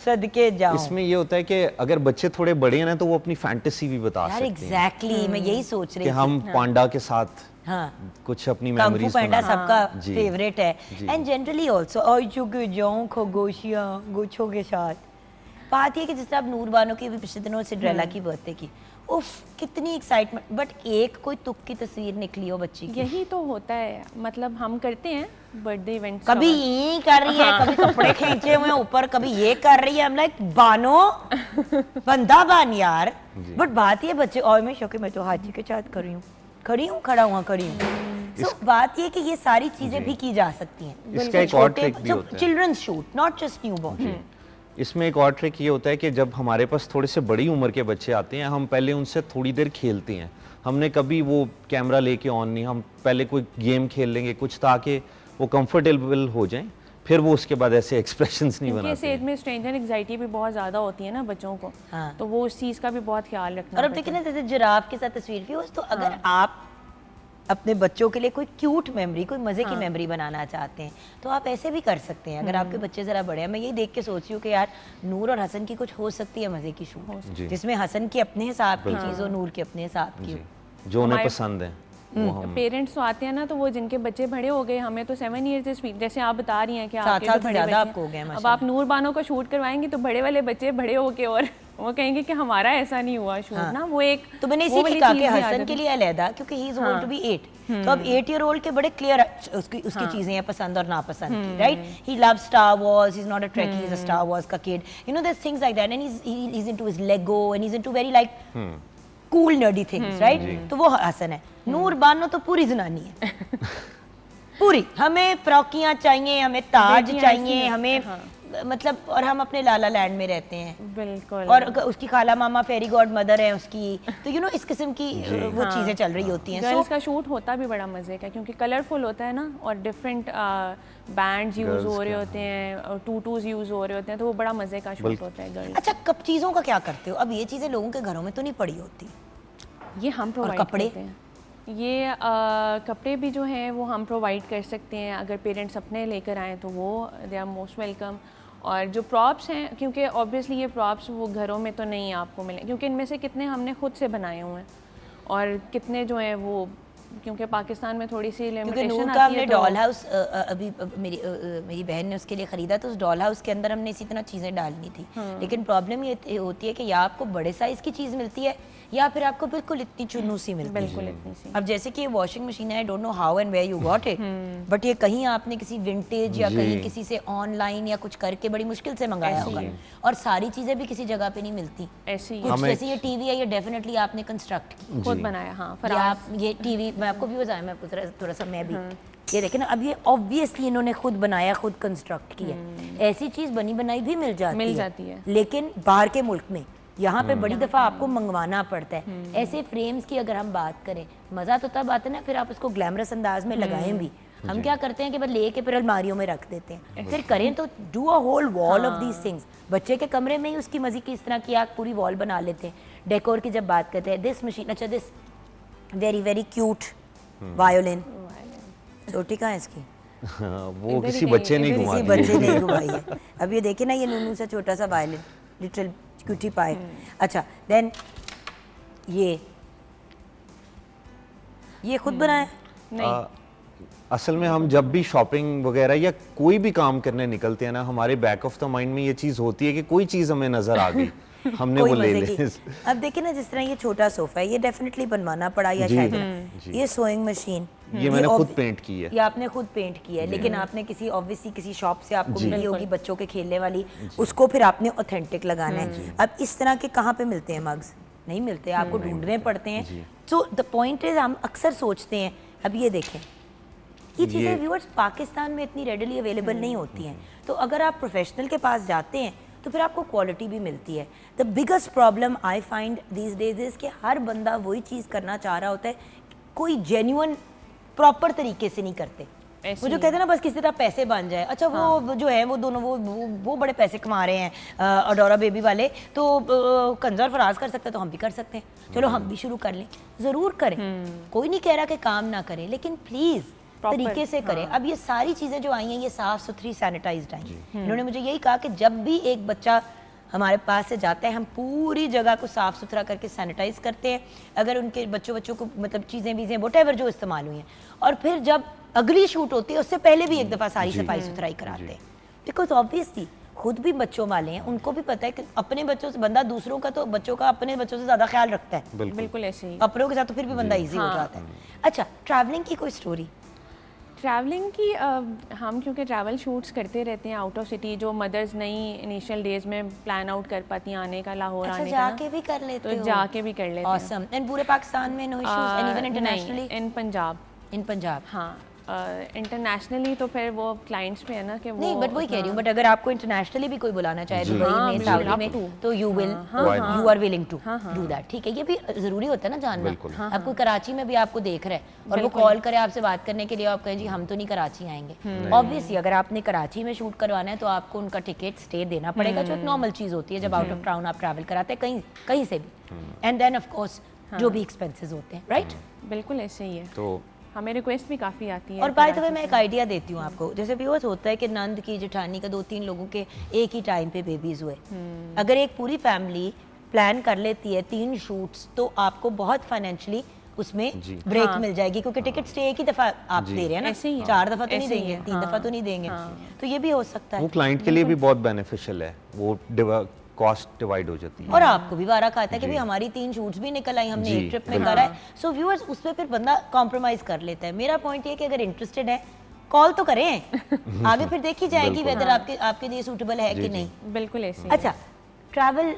सदके जाऊं। इसमें ये होता है कि अगर बच्चे थोड़े बड़े हैं ना तो वो अपनी फैंटेसी भी बता यार सकते हैं एग्जैक्टली मैं यही सोच कि रही थी। हम पांडा के साथ हाँ कुछ अपनी कंग फू मेमोरीज पैंडा बना सबका जी। फेवरेट है। जी। एंड जनरली ऑल्सो ओए चुके जाऊं खरगोशियां गोछों के साथ। बात ये कि जिस तरह अब नूरबानो की भी पिछले दिनों सिंड्रेला की बर्थडे की, उफ कितनी एक्साइटमेंट, बट एक कोई तुक की तस्वीर निकली हो बच्ची की। यही तो होता है, मतलब हम करते हैं बर्थडे इवेंट्स। कभी ये कर रही है, कभी कपड़े खींचे हुए हैं ऊपर, कभी ये कर रही है। I'm like, बानो बंदा बान यार। बट बात ये बच्चे और मैं शौक मैं तो हाजी के साथ खड़ी हूँ खड़ा हुआ खड़ी हूँ। सो बात ये कि ये सारी चीजें भी की जा सकती हैं। इसका एक और ट्रिक भी होता है। Children's shoot not just newborn. इसमें एक और ट्रिक ये होता है कि जब हमारे पास थोड़े से बड़ी उम्र के बच्चे आते हैं हम पहले उनसे थोड़ी देर खेलते हैं। हमने कभी वो कैमरा लेके ऑन नहीं, हम पहले कोई गेम खेल लेंगे कुछ ताकि वो कंफर्टेबल हो जाएं, फिर वो उसके बाद ऐसे एक्सप्रेशंस नहीं क्योंकि इस बनाते एज में स्ट्रेंजर एंग्जाइटी भी बहुत ज़्यादा होती है ना बच्चों को। हाँ। तो वो उस चीज़ का भी बहुत ख्याल रखना और अब पड़ता देखिए ना जैसे जिराफ के साथ तस्वीर की हो, तो अगर आप अपने बच्चों के लिए कोई क्यूट मेमोरी, कोई मज़े की मेमोरी बनाना चाहते हैं तो आप ऐसे भी कर सकते हैं। अगर आपके बच्चे ज़रा बड़े हैं, मैं यही देख के सोच रही हूँ कि यार नूर और हसन की कुछ हो सकती है मज़े की शूट, जी। जिसमें हसन की अपने हिसाब की चीज़ हो, नूर के अपने हिसाब की हो। जी, जो उन्हें हमारे- पसंद है वो हम पेरेंट्स तो आते हैं ना, तो वो जिनके बच्चे बड़े हो गए, हमें तो 7 years जैसे आप बता रही हैं कि 7 आपके साल तो से बड़े ज़्यादा बच्चे आपको हो गए हैं, हैं। अब माशाल्लाह। आप नूर बानो का शूट करवाएंगे तो बड़े वाले बच्चे बड़े हो के और वो कहेंगे कि हमारा ऐसा नहीं हुआ शूट ना। वो एक तो मैंने वो इसी वाली लिखा चीज़ कि भी आ हसन जाती के है। लिए अलहदा, क्योंकि he is going to be 8, तो अब 8 year old के बड़े क्लियर उसकी चीजें हैं पसंद और नापसंद की, right? He loves Star Wars, he is not a Trekkie, he is a Star Wars का kid, you know, there things like that, and he is into his Lego and he is into very like cool nerdy things, right? तो वो हसन है। नूर बानो तो पूरी जनानी है पूरी। हमें फ्रॉकियां चाहिए, हमें ताज बेटियां चाहिए, ऐसी हैं, हमें मतलब, और हम अपने लाला लैंड में रहते हैं बिल्कुल। और उसकी खाला मामा फेरी गॉड मदर है उसकी, तो यू नो इस किस्म की वो चीजें चल रही होती हैं। गर्ल्स का शूट होता भी बड़ा मज़े का, क्योंकि कलरफुल होता है ना, और डिफरेंट बैंड्स यूज़ हो रहे होते हैं, टूटूज यूज़ हो रहे होते हैं, तो वो बड़ा मज़े का शूट होता है गर्ल्स। अच्छा, कब चीज़ों का क्या करते हो? अब ये चीज़ें लोगों के घरों में तो नहीं पड़ी होती। ये हम प्रोवाइड कपड़े? करते हैं। ये कपड़े भी जो हैं वो हम प्रोवाइड कर सकते हैं। अगर पेरेंट्स अपने लेकर आएँ तो वो दे आर मोस्ट वेलकम। और जो प्रॉप्स हैं, क्योंकि ऑब्वियसली ये प्रॉप्स वो घरों में तो नहीं आपको मिले, क्योंकि इनमें से कितने हमने खुद से बनाए हुए हैं और कितने जो हैं वो, क्योंकि पाकिस्तान में थोड़ी सी क्योंकि लिमिटेशन नूर का आती हमने है। तो डॉल हाउस अभी मेरी बहन ने उसके लिए ख़रीदा, तो उस डॉल हाउस के अंदर हमने इसी तरह चीज़ें डालनी थी। लेकिन प्रॉब्लम ये होती है कि या आपको बड़े साइज़ की चीज़ मिलती है या फिर आपको बिल्कुल इतनी चुन्नू सी मिलती है। बिल्कुल इतनी सी। अब जैसे कि ये वॉशिंग मशीन है, I don't know how and where you got it, but ये कहीं आपने किसी विंटेज या जी। कहीं किसी से ऑनलाइन या कुछ करके बड़ी मुश्किल से मंगाया ऐसे ही होगा, है। और सारी चीज़ें भी किसी जगह पे नहीं मिलती। ऐसे ही कुछ हमें- जैसे ये टीवी है, ये डेफिनेटली आपने कंस्ट्रक्ट की। खुद जी। बनाया। हाँ, या फराज। आप ये टीवी, मैं आपको व्यूज आए, मैं आपको थोड़ा सा मैं भी ये देखें ना, अब ये ऑब्वियसली इन्होंने खुद बनाया, खुद कंस्ट्रक्ट किया। ऐसी चीज़ बनी बनाई भी मिल जाती है लेकिन बाहर के मुल्क में, यहाँ पे बड़ी दफ़ा आपको मंगवाना पड़ता है। ऐसे फ्रेम्स की अगर हम बात करें, मज़ा तो तब आता है ना फिर आप उसको ग्लैमरस अंदाज में लगाएं भी। हम क्या करते हैं कि बस लेके फिर अलमारियों में रख देते हैं, फिर करें तो do a whole wall of these things. बच्चे के कमरे में ही उसकी मज़े की इस तरह की आप पूरी वॉल बना लेते हैं। डेकोर की जब बात करते हैं, दिस मशीन, अच्छा this very very cute violin, चोटी कहाँ है इसकी? वो किसी बच्चे ने घुमा किसी दी बच्चे ने घुमाई है। अब ये देखे ना, ये नूनू सा छोटा सा वायलिन, लिटिल क्यूटी पाए। अच्छा देन ये खुद बनाया? नहीं, असल में हम जब भी शॉपिंग वगैरह या कोई भी काम करने निकलते हैं ना, हमारे बैक ऑफ द माइंड में ये चीज़ होती है कि कोई चीज़ हमें नज़र आ गई, हमने कोई वो ले मजे ली। की। अब देखिए ना, जिस तरह ये छोटा सोफा है, ये डेफिनेटली बनवाना पड़ा या जी, शायद जी। ये सोइंग मशीन, ये मैंने खुद पेंट की है। ये आपने खुद पेंट किया है, लेकिन आपने किसी ऑब्वियसली किसी शॉप से आपको मिली होगी बच्चों के खेलने वाली, उसको फिर आपने ऑथेंटिक लगाना है। अब इस तरह के कहाँ पे मिलते हैं मग्स? नहीं मिलते, आपको ढूंढने पड़ते हैं। सो द पॉइंट इज, हम अक्सर सोचते हैं, अब ये देखें, ये चीज़ें व्यूअर्स पाकिस्तान में इतनी रेडली अवेलेबल नहीं होती हैं। तो अगर आप प्रोफेशनल के पास जाते हैं तो फिर आपको क्वालिटी भी मिलती है। The biggest problem I find these days is कि हर बंदा वही चीज़ करना चाह रहा होता है, कोई जेन्युइन प्रॉपर तरीके से नहीं करते। वो जो कहते हैं ना, बस किसी तरह पैसे बन जाए। अच्छा वो जो है वो दोनों वो बड़े पैसे कमा रहे हैं अडोरा बेबी वाले, तो कंजर फराज कर सकते हैं तो हम भी कर सकते हैं, चलो हम भी शुरू कर लें। ज़रूर करें, कोई नहीं कह रहा कि काम ना करें, लेकिन प्लीज़ तरीके से करें। अब ये सारी चीज़ें जो आई हैं, ये साफ़ सुथरी सैनिटाइज्ड आई हैं। इन्होंने मुझे यही कहा कि जब भी एक बच्चा हमारे पास से जाता है, हम पूरी जगह को साफ़ सुथरा करके सैनिटाइज करते हैं। अगर उनके बच्चों को मतलब चीज़ें वीज़ें वोटेवर जो इस्तेमाल हुई हैं, और फिर जब अगली शूट होती है उससे पहले भी एक दफ़ा सारी सफाई सुथराई कराते हैं। बिकॉज ऑब्वियसली खुद भी बच्चों वाले हैं, उनको भी पता है कि अपने बच्चों से बंदा दूसरों का तो बच्चों का अपने बच्चों से ज़्यादा ख्याल रखता है। बिल्कुल ऐसे ही। अपनों के साथ तो फिर भी बंदा ईजी हो जाता है। अच्छा, ट्रैवलिंग की कोई स्टोरी? ट्रैवलिंग की हम क्योंकि ट्रैवल शूट्स करते रहते हैं आउट ऑफ सिटी, जो मदर्स नहीं इनिशियल डेज में प्लान आउट कर पाती हैं आने का, लाहौर अच्छा, आने का, जाके भी कर लेते तो हो? जाके भी कर लेते हैं। ऑसम। एंड पूरे पाकिस्तान में no issues and even internationally? In Punjab. In Punjab, हाँ, इंटरनेशनली तो फिर वो क्लाइंट्स पे है ना कि वो नहीं, बट वही कह रही हूँ, बट अगर आपको इंटरनेशनली भी कोई बुलाना चाहे दुबई में, सऊदी में, तो you will, you are willing to do that. ठीक है, ये भी जरूरी होता है ना जानना। आपको कराची में भी आपको देख रहा है और वो कॉल करे आपसे बात करने के लिए, आप कहें जी हम तो नहीं कराची आएंगे। ऑब्वियसली अगर आपने कराची में शूट करवाना है तो आपको उनका टिकट स्टे देना पड़ेगा, जो एक नॉर्मल चीज़ होती है जब आउट ऑफ टाउन आप ट्रैवल कराते हैं कहीं से भी। एंड देन ऑफ कोर्स जो भी एक्सपेंसेस होते हैं, राइट? बिल्कुल ऐसे ही है। तो हमें रिक्वेस्ट भी काफ़ी आती है। और बाय द वे मैं एक आइडिया देती हूँ आपको, जैसे व्यूअर्स होता है कि नंद की जेठानी का 2-3 लोगों के एक ही टाइम पे बेबीज हुए। अगर एक पूरी फैमिली प्लान कर लेती है 3 शूट्स, तो आपको बहुत फाइनेंशियली उसमें ब्रेक मिल जाएगी, क्योंकि टिकट स्टे एक ही दफ़ा आप दे रहे हैं ना, 4 दफ़ा तो नहीं देंगे, 3 दफ़ा तो नहीं देंगे। तो ये भी हो सकता वो है, क्लाइंट के लिए भी बहुत बेनिफिशियल है, वो कॉस्ट डिवाइड हो जाती है। और आपको भी वारा खाता है कि भाई हमारी 3 शूट्स भी निकल आई, हमने एक ट्रिप में करा है। सो व्यूअर्स उस पर फिर बंदा कॉम्प्रोमाइज़ कर लेता है। मेरा पॉइंट ये है कि अगर इंटरेस्टेड है कॉल तो करें, आगे फिर देखी जाएगी वेदर आपके लिए सूटेबल है कि नहीं। बिल्कुल ऐसे ही। अच्छा, ट्रैवल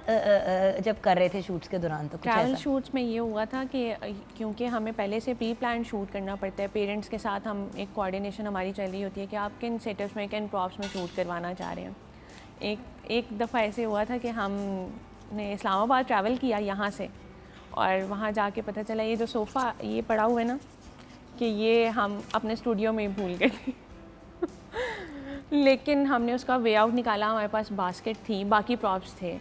जब कर रहे थे शूट्स के दौरान तो कुछ ट्रैवल ऐसा? शूट्स में ये हुआ था कि क्योंकि हमें पहले से प्री प्लान शूट करना पड़ता है, पेरेंट्स के साथ हम एक कोऑर्डिनेशन हमारी चल रही होती है कि आप किन सेटअप्स में किन प्रॉप्स में शूट करवाना चाह रहे हैं। एक दफ़ा ऐसे हुआ था कि हमने इस्लामाबाद ट्रैवल किया यहाँ से, और वहाँ जाके पता चला ये जो सोफ़ा ये पड़ा हुआ है ना, कि ये हम अपने स्टूडियो में ही भूल गए थे। लेकिन हमने उसका वे आउट निकाला, हमारे पास बास्केट थी, बाकी प्रॉप्स थे,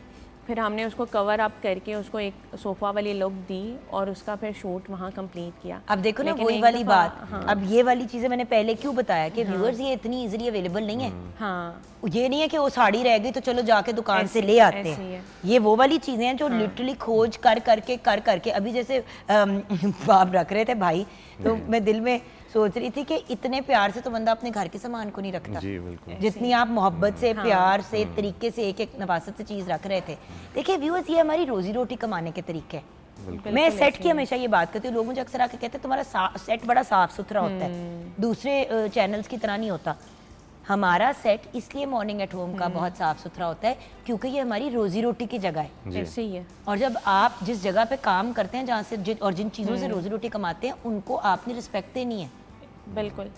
फिर हमने उसको कवर अप करके उसको एक सोफ़ा वाली लुक दी और उसका फिर शूट वहाँ कंप्लीट किया। अब देखो ना, लेकिन वही एक वाली दफ़ा- बात, हाँ। अब ये वाली चीज़ें मैंने पहले क्यों बताया कि व्यूअर्स ये इतनी इजीली अवेलेबल नहीं है। हाँ, ये नहीं है कि वो साड़ी रह गई तो चलो जाके दुकान से ले आते ऐसे ही हैं। है। ये वो वाली चीज़ें हैं जो लिटरली खोज कर करके अभी जैसे आप रख रहे थे भाई, तो मैं दिल में सोच रही थी कि इतने प्यार से तो बंदा अपने घर के सामान को नहीं रखता, जी बिल्कुल। जितनी आप मोहब्बत से, प्यार से, तरीके से एक एक नफासत से चीज़ रख रहे थे। देखिए व्यूअर्स, ये हमारी रोजी रोटी कमाने के तरीके हैं। मैं सेट की हमेशा ये बात करती हूँ, लोग मुझे अक्सर आके कहते हैं तुम्हारा सेट बड़ा साफ सुथरा होता है, दूसरे चैनल्स की तरह नहीं होता। हमारा सेट इसलिए मॉर्निंग एट होम का बहुत साफ सुथरा होता है क्योंकि ये हमारी रोजी रोटी की जगह है। ऐसे ही है। और जब आप जिस जगह पे काम करते हैं, जहाँ से और जिन चीज़ों से रोजी रोटी कमाते हैं, उनको आपने रिस्पेक्ट देनी है। बिल्कुल।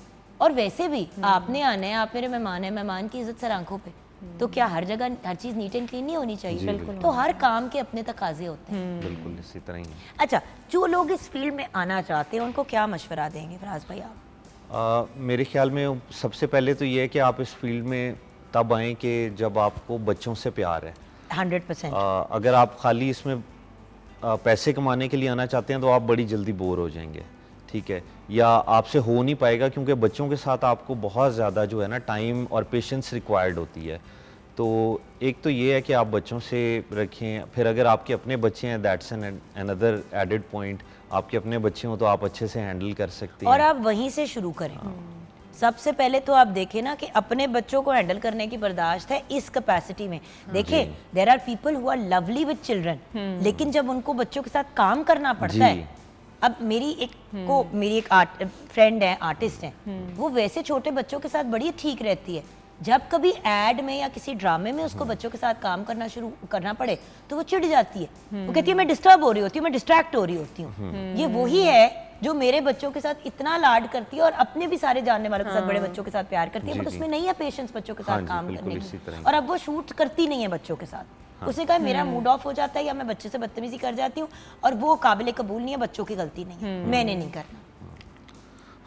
और वैसे भी आपने आना है, आप मेरे मेहमान हैं, मेहमान की इज्जत सर आंखों पे, तो क्या हर जगह हर चीज़ नीट एंड क्लीन नहीं होनी चाहिए? बिल्कुल। तो हर काम के अपने तकाजे होते हैं। बिल्कुल इसी तरह ही है। अच्छा, जो लोग इस फील्ड में आना चाहते हैं उनको क्या मशवरा देंगे फराज भाई आप? मेरे ख्याल में सबसे पहले तो ये है कि आप इस फील्ड में तब आएँ कि जब आपको बच्चों से प्यार है। 100%। अगर आप खाली इसमें पैसे कमाने के लिए आना चाहते हैं तो आप बड़ी जल्दी बोर हो जाएंगे, ठीक है, या आपसे हो नहीं पाएगा, क्योंकि बच्चों के साथ आपको बहुत ज़्यादा जो है ना टाइम और पेशेंस रिक्वायर्ड होती है। तो एक तो ये है कि आप बच्चों से रखें, फिर अगर आपके अपने बच्चे हैं that's an another added point, आपके अपने बच्चे हों तो आप अच्छे से हैंडल कर सकते हैं। और आप वहीं से शुरू करें। सबसे पहले तो आप देखें ना कि अपने बच्चों को हैंडल करने की बर्दाश्त है इस कैपेसिटी में। देखिए, there are people who are lovely with children, लेकिन जब उनको बच्चों के साथ काम करना पड़ता है, अब मेरी एक फ्रेंड है, आर्टिस्ट है, वो वैसे छोटे बच्चों के साथ बड़ी ठीक रहती है। जब कभी एड में या किसी ड्रामे में उसको बच्चों के साथ काम करना शुरू करना पड़े तो वो चिढ़ जाती है। वो कहती है मैं डिस्टर्ब हो रही होती हूँ, मैं डिस्ट्रैक्ट हो रही होती हूँ। ये वही है जो मेरे बच्चों के साथ इतना लाड करती है और अपने भी सारे जानने वालों के साथ बड़े बच्चों के साथ प्यार करती है, बट उसमें नहीं है पेशेंस बच्चों के साथ काम करने की। और अब वो शूट करती नहीं है बच्चों के साथ। उसने कहा मेरा मूड ऑफ हो जाता है या मैं बच्चे से बदतमीजी कर जाती हूँ और वो काबिल कबूल नहीं है, बच्चों की गलती नहीं है, मैंने नहीं करना।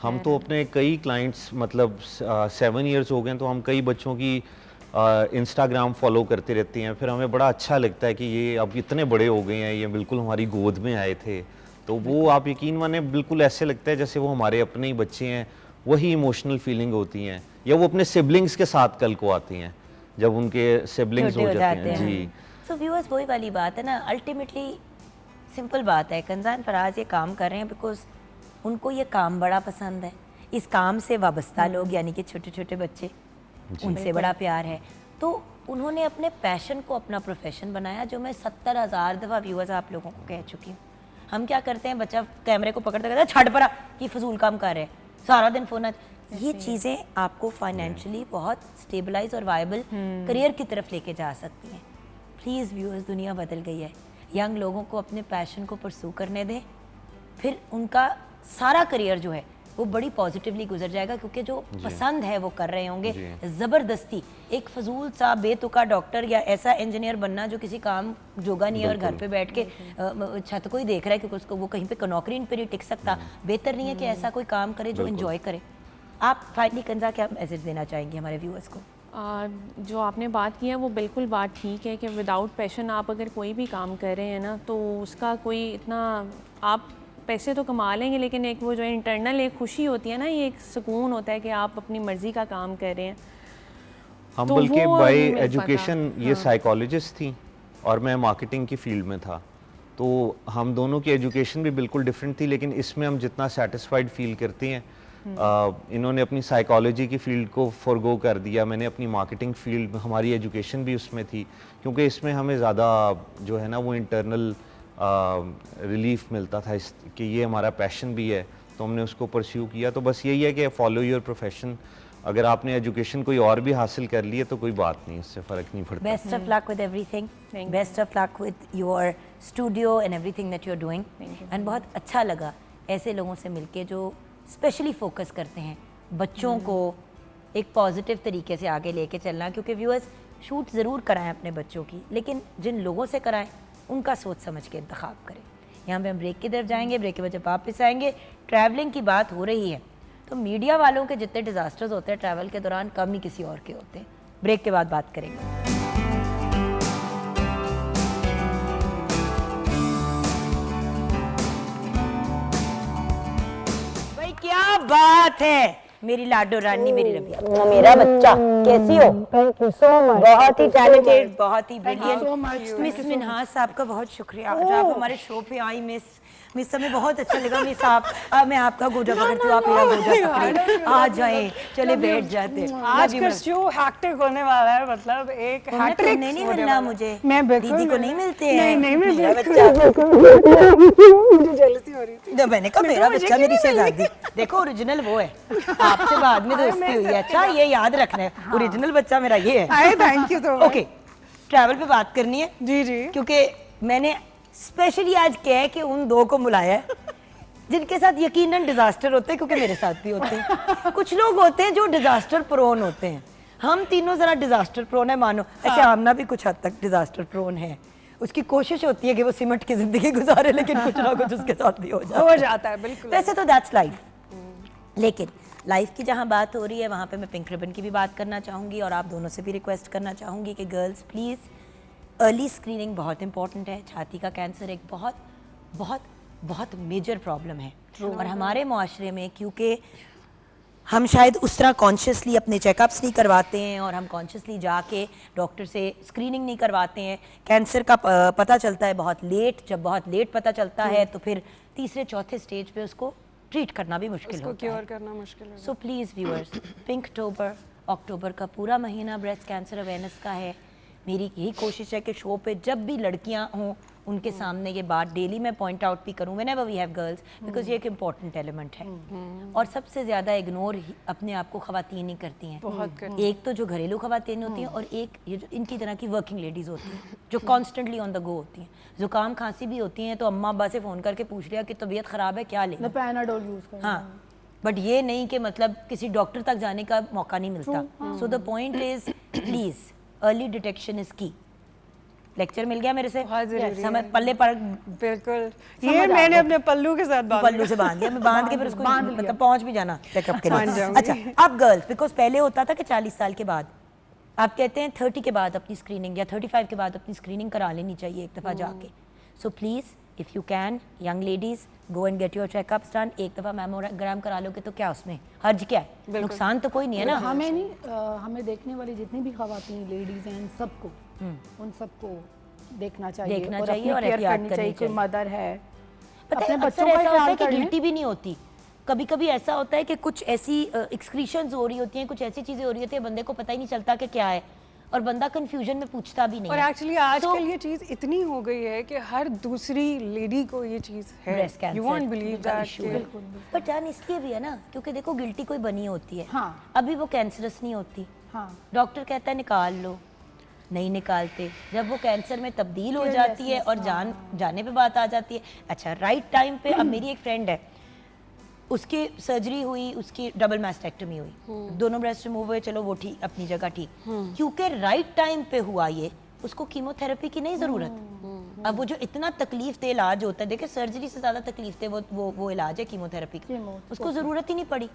हम तो अपने कई क्लाइंट्स मतलब 7 इयर्स हो गए तो हम कई बच्चों की इंस्टाग्राम फॉलो करते रहते हैं, फिर हमें बड़ा अच्छा लगता है कि ये अब इतने बड़े हो गए हैं, ये बिल्कुल हमारी गोद में आए थे। तो वो आप यकीन माने बिल्कुल ऐसे लगता है जैसे वो हमारे अपने ही बच्चे हैं। वही इमोशनल फीलिंग होती हैं, या वो अपने सिबलिंग्स के साथ कल को आती हैं जब उनके सिबलिंग्स हो जाते हैं। जी, सो व्यूअर्स, वही वाली बात है ना, अल्टीमेटली सिंपल बात है, कंजान फराज ये काम कर रहे हैं बिकॉज उनको ये काम बड़ा पसंद है। इस काम से वाबस्ता लोग यानी कि छोटे छोटे बच्चे, उनसे बड़ा प्यार है, तो उन्होंने अपने पैशन को अपना प्रोफेशन बनाया, जो मैं 70,000 दफ़ा व्यूअर्स आप लोगों को कह चुकी हूँ। हम क्या करते हैं, बच्चा कैमरे को पकड़ते कहता है छड़ परा कि फजूल काम कर रहे हैं, सारा दिन फोन। ये चीज़ें आपको फाइनेंशियली बहुत स्टेबलाइज और वायबल करियर की तरफ लेके जा सकती हैं। प्लीज़ व्यूअर्स, दुनिया बदल गई है, यंग लोगों को अपने पैशन को परसू करने दें, फिर उनका सारा करियर जो है वो बड़ी पॉजिटिवली गुजर जाएगा, क्योंकि जो पसंद है वो कर रहे होंगे। ज़बरदस्ती एक फजूल सा बेतुका डॉक्टर या ऐसा इंजीनियर बनना जो किसी काम जोगा नहीं है और घर पे बैठ के छत को ही देख रहा है क्योंकि उसको वो कहीं पे नौकरी पे नहीं टिक सकता, बेहतर नहीं है कि ऐसा कोई काम करे जो इन्जॉय करे। आप फाइनली कंजा क्या मैसेज देना चाहेंगे हमारे व्यूअर्स को? जो आपने बात की है वो बिल्कुल बात ठीक है कि विदाउट पैशन आप अगर कोई भी काम कर रहे हैं ना तो उसका कोई इतना, आप पैसे तो कमा लेंगे लेकिन एक वो जो इंटरनल एक खुशी होती है ना, ये एक सुकून होता है कि आप अपनी मर्ज़ी का काम कर रहे हैं। हम तो बल्कि वो बाय नहीं मिल एजुकेशन पाता। ये साइकोलॉजिस्ट थी और मैं मार्केटिंग की फील्ड में था, तो हम दोनों की एजुकेशन भी बिल्कुल डिफरेंट थी, लेकिन इसमें हम जितना सेटिस्फाइड फील करते हैं, इन्होंने अपनी साइकोलॉजी की फील्ड को फॉरगो कर दिया, मैंने अपनी मार्केटिंग फील्ड, हमारी एजुकेशन भी उसमें थी, क्योंकि इसमें हमें ज़्यादा जो है ना वो इंटरनल रिलीफ मिलता था कि ये हमारा पैशन भी है, तो हमने उसको परस्यू किया। तो बस यही है कि फॉलो योर प्रोफेशन। अगर आपने एजुकेशन कोई और भी हासिल कर ली है तो कोई बात नहीं, उससे फ़र्क नहीं पड़ता। Best of luck with everything, best of luck with your studio and everything that you are doing. And बहुत अच्छा लगा ऐसे लोगों से मिलके जो स्पेशली फोकस करते हैं बच्चों को एक पॉजिटिव तरीके से आगे लेके चलना, क्योंकि व्यूअर्स शूट ज़रूर कराएं अपने बच्चों की, लेकिन जिन लोगों से कराएं उनका सोच समझ के इंतखाब करें। यहाँ पे हम ब्रेक की तरफ जाएंगे, ब्रेक के बाद जब वापस आएंगे, ट्रैवलिंग की बात हो रही है तो मीडिया वालों के जितने डिजास्टर्स होते हैं ट्रैवल के दौरान कम ही किसी और के होते हैं। ब्रेक के बाद बात करेंगे। भाई क्या बात है, मेरी लाडो रानी, मेरी रबिया, मेरा बच्चा, कैसी हो? Thank you so much. बहुत ही टैलेंटेड, बहुत ही ब्रिलियंट। मिस मिन्हाज साहब का बहुत शुक्रिया, आज आप हमारे शो पे आई। मिस हमें बहुत अच्छा लगा। मिस आप, मैं आपका गोजा पकड़ती हूँ, आप मेरा गोजा पकड़िए, आ जाए, चले बैठ जाते हैं। आज का शो हैक्टिक होने वाला है, मतलब एक हैट्रिक नहीं मिलना मुझे, मैं बिल्कुल दीदी को नहीं मिलते हैं। नहीं मेरा बच्चा मुझे जेलसी हो रही थी। मैंने कहा मेरा बच्चा, मेरी शहजादी। देखो ओरिजिनल वो है, आपसे बाद में दोस्ती हुई है। अच्छा ये याद रखना है, ओरिजिनल बच्चा मेरा ये है। Thank you so much. Okay, travel पे बात करनी है जी जी, क्योंकि मैंने स्पेशली आज कह के उन दो को बुलाया है जिनके साथ यकीनन डिजास्टर होते हैं, क्योंकि मेरे साथ भी होते हैं। कुछ लोग होते हैं जो डिजास्टर प्रोन होते हैं, हम तीनों जरा डिजास्टर प्रोन है मानो। ऐसे आमना भी कुछ हद तक डिजास्टर प्रोन है, उसकी कोशिश होती है कि वो सिमट की जिंदगी गुजारे, लेकिन कुछ ना कुछ उसके साथ भी हो जाता है बिल्कुल। वैसे तो दैट्स लाइफ, लेकिन लाइफ की जहाँ बात हो रही है वहाँ पे मैं पिंक रिबन की भी बात करना चाहूँगी, और आप दोनों से भी रिक्वेस्ट करना चाहूँगी कि गर्ल्स प्लीज़, अर्ली स्क्रीनिंग बहुत इंपॉर्टेंट है। छाती का कैंसर एक बहुत बहुत बहुत मेजर प्रॉब्लम है, और हमारे माशरे में क्योंकि हम शायद उस तरह कॉन्शियसली अपने चेकअप्स नहीं करवाते हैं, और हम कॉन्शियसली जाके डॉक्टर से स्क्रीनिंग नहीं करवाते हैं। कैंसर का पता चलता है बहुत लेट, जब बहुत लेट पता चलता है तो फिर तीसरे चौथे स्टेज पे उसको ट्रीट करना भी मुश्किल होता है, क्योर करना मुश्किल है। सो प्लीज़ व्यूअर्स, पिंकटोबर, अक्टूबर का पूरा महीना ब्रेस्ट कैंसर अवेयरनेस का है। मेरी यही कोशिश है कि शो पे जब भी लड़कियां हों उनके सामने ये बात डेली मैं पॉइंट आउट भी करूँ, whenever we have girls, because ये एक इम्पॉर्टेंट एलिमेंट है। और सबसे ज़्यादा इग्नोर अपने आप को ख़वातीन ही करती हैं। एक तो जो घरेलू ख़वातीन होती हैं, और एक ये जो इनकी तरह की वर्किंग लेडीज़ होती हैं जो कॉन्स्टेंटली ऑन द गो होती हैं। ज़ुकाम खांसी भी होती हैं तो अम्मा अब्बा से फ़ोन करके पूछ लिया कि तबीयत ख़राब है, क्या लें, पैनाडोल यूज कर। हाँ, बट ये नहीं कि मतलब किसी डॉक्टर तक जाने का मौका नहीं मिलता। सो the point is please early detection is की। लेक्चर मिल गया मेरे से, समझ पल्ले पर बिल्कुल, ये मैंने अपने पल्लू के साथ बांध पल्लू से बांध दिया, मैं बांध के फिर उसको मतलब पहुंच भी जाना चेकअप के लिए। अच्छा, अब गर्ल्स, बिकॉज पहले होता था कि 40 साल के बाद, आप कहते हैं 30 के बाद अपनी स्क्रीनिंग या 35 के बाद अपनी स्क्रीनिंग करा लेनी चाहिए एक दफ़ा जाके। So please if you can, young ladies, go and get your checkups done. एक दफ़ा मैमोग्राम करा लोगे तो क्या उसमें हर्ज क्या है, नुकसान तो कोई नहीं है ना। हमें नहीं, हमें देखने वाली जितनी भी खवातीन लेडीज हैं सबको, उन सबको देखना चाहिए, देखना और चाहिए अपनी और केयर एहतियात करनी करनी चाहिए। कोई चाहिए। मदर है, पता अपने है बच्चों अक्सर का ऐसा होता है ख्याल कि कर लें। गिल्टी भी नहीं होती। कभी कभी ऐसा होता है कि कुछ ऐसी एक्सक्रीशंस हो रही होती हैं, कुछ ऐसी चीज़ें हो रही होती हैं, बंदे को पता ही नहीं चलता कि क्या है, और बंदा कंफ्यूजन में पूछता भी नहीं और है। एक्चुअली आजकल ये चीज इतनी हो गई है कि हर दूसरी लेडी को ये चीज है। Breast cancer you won't believe that. But जान इसलिए भी है ना, क्योंकि देखो गिल्टी कोई बनी होती है, हाँ। अभी वो कैंसरस नहीं होती, हाँ, डॉक्टर कहता है निकाल लो, नहीं निकालते। जब वो कैंसर में तब्दील हो जाती है और जाने पे बात आ जाती है। अच्छा, राइट टाइम पे, अब मेरी एक फ्रेंड है, उसकी सर्जरी हुई, उसकी डबल मास्टेक्टमी हुई, दोनों ब्रेस्ट रिमूव हुए, चलो वो ठीक, अपनी जगह ठीक, क्योंकि राइट टाइम पे हुआ ये, उसको कीमोथेरेपी की नहीं ज़रूरत। अब वो जो इतना तकलीफ दे इलाज होता है, देखिए सर्जरी से ज़्यादा तकलीफ दे वो इलाज है कीमोथेरेपी का, उसको ज़रूरत ही नहीं पड़ी।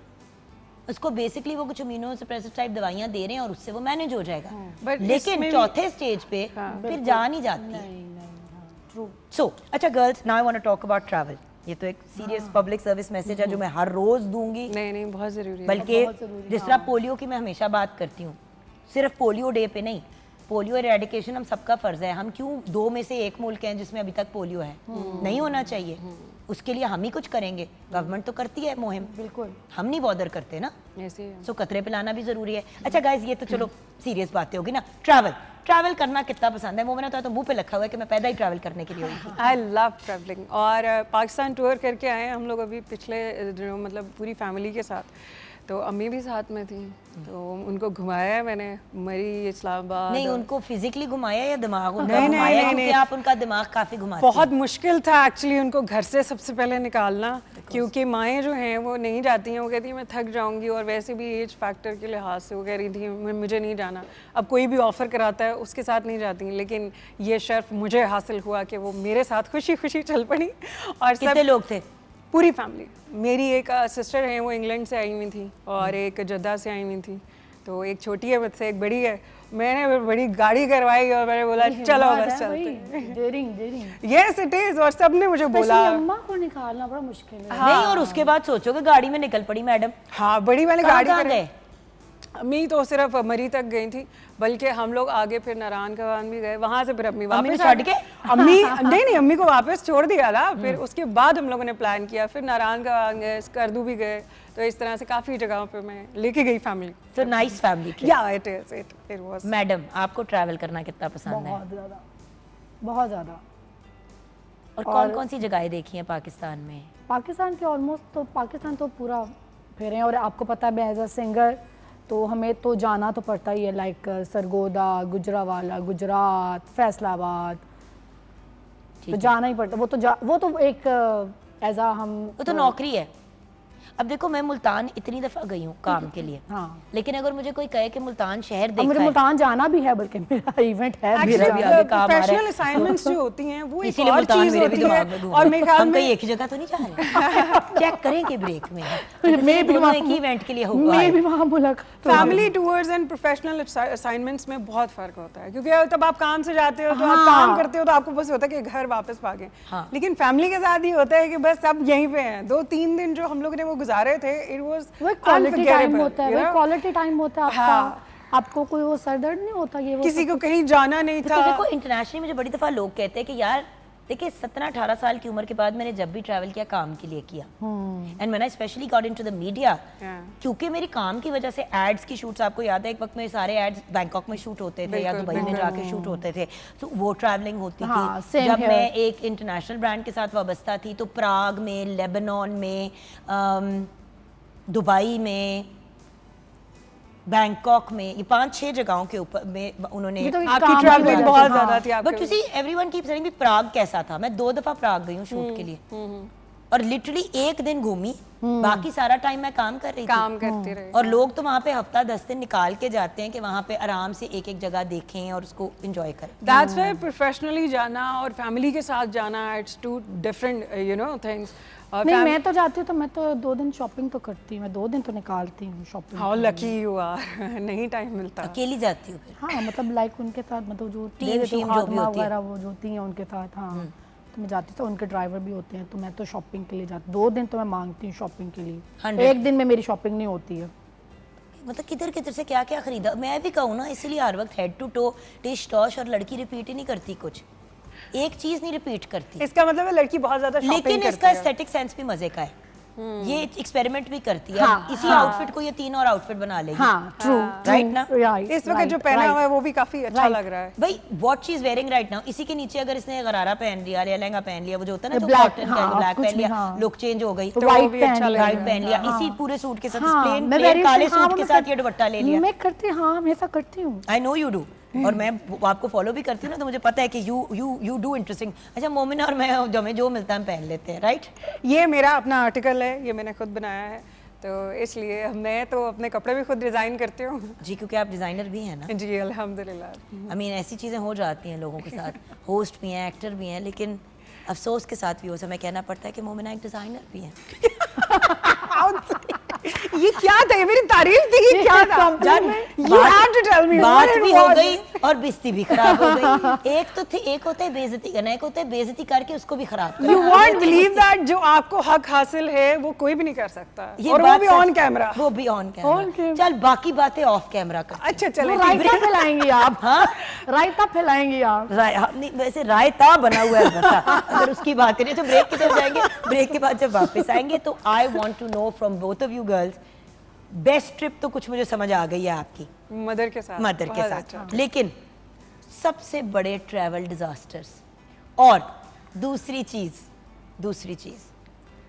उसको बेसिकली वो कुछ इम्यूनो सप्रेसिव टाइप दवाइयाँ दे रहे हैं और उससे वो मैनेज हो जाएगा। But लेकिन चौथे स्टेज पे फिर जा नहीं जाती है। सो अच्छा girls, now I want to talk about travel. ये तो एक सीरियस पब्लिक सर्विस मैसेज है जो मैं हर रोज दूंगी, नहीं बहुत जरूरी है। बल्कि जिस तरह पोलियो की मैं हमेशा बात करती हूँ, सिर्फ पोलियो डे पे नहीं, पोलियो एरेडिकेशन हम सबका फर्ज है। हम क्यों 2 में से 1 मुल्क हैं जिसमें अभी तक पोलियो है? नहीं होना चाहिए। उसके लिए हम ही कुछ करेंगे, गवर्नमेंट तो करती है मुहिम, बिल्कुल, हम नहीं बॉदर करते ना, ऐसे ही। सो कतरे पिलाना भी जरूरी है। अच्छा गाइज, ये तो चलो सीरियस बातें होगी ना। ट्रैवल करना कितना पसंद है? वो मैंने तो मुंह पे लिखा हुआ है कि मैं पैदा ही ट्रैवल करने के लिए हुई थी। आई लव ट्रैवलिंग, और पाकिस्तान टूर करके आए हम लोग अभी पिछले दिनों, मतलब पूरी फैमिली के साथ। तो अम्मी भी साथ में थी, तो उनको घुमाया है मैंने, मरी, इस्लामाबाद। नहीं, उनको फिजिकली घुमाया या दिमाग उनका घुमाया? क्योंकि आप उनका दिमाग काफी घुमाते हैं। बहुत मुश्किल था एक्चुअली उनको घर से सबसे पहले निकालना, क्योंकि माएँ जो हैं वो नहीं जाती हैं, वो कहती हैं मैं थक जाऊंगी, और वैसे भी एज फैक्टर के लिहाज से वो कह रही थी मुझे नहीं जाना। अब कोई भी ऑफ़र कराता है उसके साथ नहीं जाती, लेकिन ये शर्फ मुझे हासिल हुआ कि वो मेरे साथ खुशी खुशी चल पड़ी। और कितने लोग थे? पूरी फैमिली। मेरी एक सिस्टर है, वो इंग्लैंड से आई हुई थी, और एक जद्दा से आई हुई थी, तो एक छोटी है मुझसे, एक बड़ी है। मैंने बड़ी गाड़ी करवाई और मैंने बोला चलो बस चलते। डेयरिंग यस इट इज, और सबने मुझे बोला। अम्मा को निकालना बड़ा मुश्किल है। नहीं, और उसके बाद सोचो कि गाड़ी में निकल पड़ी मैडम। हाँ, बड़ी वाली कहाँ गाड़ी गए? अम्मी तो सिर्फ मरी तक गई थी, बल्कि हम लोग आगे फिर नारायण कवान भी गए, वहां से फिर अम्मी वापस छोड़ के? अम्मी नहीं, अम्मी को वापस छोड़ दिया था। फिर उसके बाद हम लोगों ने प्लान किया, फिर नारायण कवान गए, स्कर्दू भी गए, तो इस तरह से काफी जगहों पे मैं लेके गई family. So nice family trip. या इट वाज। मैडम, आपको ट्रैवल करना कितना पसंद है? बहुत ज़्यादा, बहुत ज़्यादा। और कौन कौन सी जगहें देखी हैं पाकिस्तान में? पाकिस्तान के ऑलमोस्ट, तो पाकिस्तान तो पूरा फिरे हैं, और आपको पता है मैं एज अ सिंगर तो हमें तो जाना तो पड़ता ही है, लाइक सरगोदा, गुजरावाला, गुजरात, फैसलाबाद, तो जाना ही पड़ता। वो तो एक एज आ हम वो तो नौकरी है। अब देखो मैं मुल्तान इतनी दफ़ा गई हूँ काम के लिए, हाँ। लेकिन अगर मुझे कोई कहे कि मुल्तान शहर अब देखा मुझे है, मुल्तान जाना भी है, बल्कि मेरा इवेंट है मेरा भी आगे काम आ रहा है। प्रोफेशनल असाइनमेंट्स जो होती हैं वो एक इसीलिए और मुल्तान चीज मेरे भी होती है। दिमाग में घूम और रहा मेरे है। ख्याल हम में कहीं एक ही जगह तो नहीं जा रहे, चेक करेंगे ब्रेक में, मैं भी दोनों एक ही इवेंट के लिए होगा। मैं भी वहाँ मुलाकात family tours and professional assignments में बहुत फर्क होता है, क्योंकि तब आप काम से जाते हो तो आप काम करते हो तो आपको बस होता है कि घर वापस भागे, लेकिन फैमिली के साथ ये होता है कि बस अब यहीं पे हैं। 2-3 दिन जो हम लोग ने वो गुजारे थे, इट वाज वो क्वालिटी टाइम होता है, वो क्वालिटी टाइम होता है आपका। आपको कोई वो सर दर्द नहीं होता, ये वो किसी को कहीं जाना नहीं था। देखो इंटरनेशनली मुझे बड़ी दफ़ा लोग कहते हैं कि यार देखिए 17-18 साल की उम्र के बाद मैंने जब भी ट्रैवल किया काम के लिए किया, and when I specially got into the media, क्योंकि मेरी काम की वजह से एड्स की शूट्स, आपको याद है एक वक्त में सारे एड्स बैंकॉक में शूट होते थे या दुबई में जाके शूट होते थे, तो वो ट्रैवलिंग होती थी। जब मैं एक इंटरनेशनल ब्रांड के साथ वाबस्ता थी तो प्राग में, लेबनान में, दुबई में, बैंकॉक में, ये 5-6 जगहों के ऊपर में उन्होंने आपकी ट्रैवलिंग बहुत ज्यादा थी आपके। But you see everyone keeps saying भी प्राग कैसा था। मैं 2 दफा प्राग गई हूँ शूट के लिए, और लिटरली एक दिन घूमी, बाकी सारा टाइम मैं काम कर रही थी, काम करती रही। और लोग तो वहाँ पे हफ्ता 10 दिन निकाल के जाते हैं कि वहाँ पे आराम से एक एक जगह देखें और उसको एंजॉय करें। दैट्स व्हाई प्रोफेशनली जाना और फैमिली के साथ जाना, it's two different you know things. नहीं, मैं तो जाती हूँ तो मैं तो 2 दिन शॉपिंग तो करती हूँ, मैं 2 दिन तो निकालती हूँ shopping. How lucky you are, नहीं टाइम मिलता। अकेली जाती हूँ फिर? हाँ, मतलब लाइक उनके साथ, मतलब जो टीम शीम जो भी होती है वगैरह वो जो होती हैं उनके साथ, हाँ तो मैं जाती हूँ। उनके ड्राइवर भी होते हैं, तो मैं तो शॉपिंग के लिए जाती, 2 दिन तो मैं मांगती हूँ शॉपिंग के लिए, 100 एक दिन में मेरी शॉपिंग नहीं होती है। मतलब किधर किधर से क्या क्या खरीदा। मैं भी कहूँ ना, इसीलिए हर वक्त हेड टू टो टिश टॉश, और लड़की रिपीट ही नहीं करती, कुछ एक चीज नहीं रिपीट करती। इसका मतलब है लड़की बहुत ज्यादा शॉपिंग करती है। लेकिन इसका एस्थेटिक सेंस भी मजे का है, ये एक्सपेरिमेंट भी करती है। हाँ, इसी आउटफिट को ये 3 और आउटफिट बना लेगी। हाँ, ट्रू, राइट ना? इस वक्त जो पहना हुआ है वो भी काफी अच्छा लग रहा है। भाई what she is wearing right now, इसी के नीचे अगर इसने गरारा पहन लिया या लहंगा पहन लिया, वो जो होता है ना, तो Black, कॉटन हाँ, का ब्लैक कुछ पहन भी, लिया, हाँ। लुक चेंज हो गई। White भी अच्छा पहन लिया, वाइट पहन लिया, इसी पूरे सूट के साथ, हाँ, प्लेन मैं प्लेन very काले हाँ, सूट के मैं साथ ये दुपट्टा ले लिया। मैं करती, हाँ हमेशा करती हूँ। आई नो यू डू, और मैं आपको फॉलो भी करती हूँ ना, तो मुझे पता है कि यू डू इंटरेस्टिंग। अच्छा, मोमिना और मैं हमें जो मिलता है हम पहन लेते हैं, राइट? ये मेरा अपना आर्टिकल है, ये मैंने खुद बनाया है, तो इसलिए मैं तो अपने कपड़े भी खुद डिज़ाइन करती हूँ। जी, क्योंकि आप डिज़ाइनर भी हैं ना। जी अल्हम्दुलिल्लाह। आई मीन ऐसी चीज़ें हो जाती हैं लोगों के साथ, होस्ट भी हैं, एक्टर भी हैं, लेकिन अफसोस के साथ भी हो समय कहना पड़ता है कि मोमिना एक डिज़ाइनर भी है। ये क्या था? ये मेरी तारीफ थी, ये क्या था? You have to tell me what बात it भी हो was. गई और बेइज्जती भी खराब हो गई। एक तो थे, एक होता है बेइज्जती करना, एक होता है बेइज्जती करके उसको भी खराब करना। You won't believe that जो आपको हक हासिल है वो कोई भी नहीं कर सकता, और वो बात भी सच- ऑन कैमरा। वो भी ऑन कैमरा। चल बाकी बातें ऑफ कैमरा कर। अच्छा चले, रायता खिलाएंगी आप? हाँ, रायता खिलाएंगी आप? नहीं, वैसे रायता बना हुआ है अलबत्ता। अगर उसकी बात करें तो ब्रेक की तरफ जाएंगे, ब्रेक के बाद जब वापस आएंगे तो I want to know from both of you girls, best trip तो कुछ मुझे समझ आ गई है आपकी, मदर के साथ। मदर के बहुत साथ, अच्छा। लेकिन सबसे बड़े ट्रैवल डिजास्टर्स, और दूसरी चीज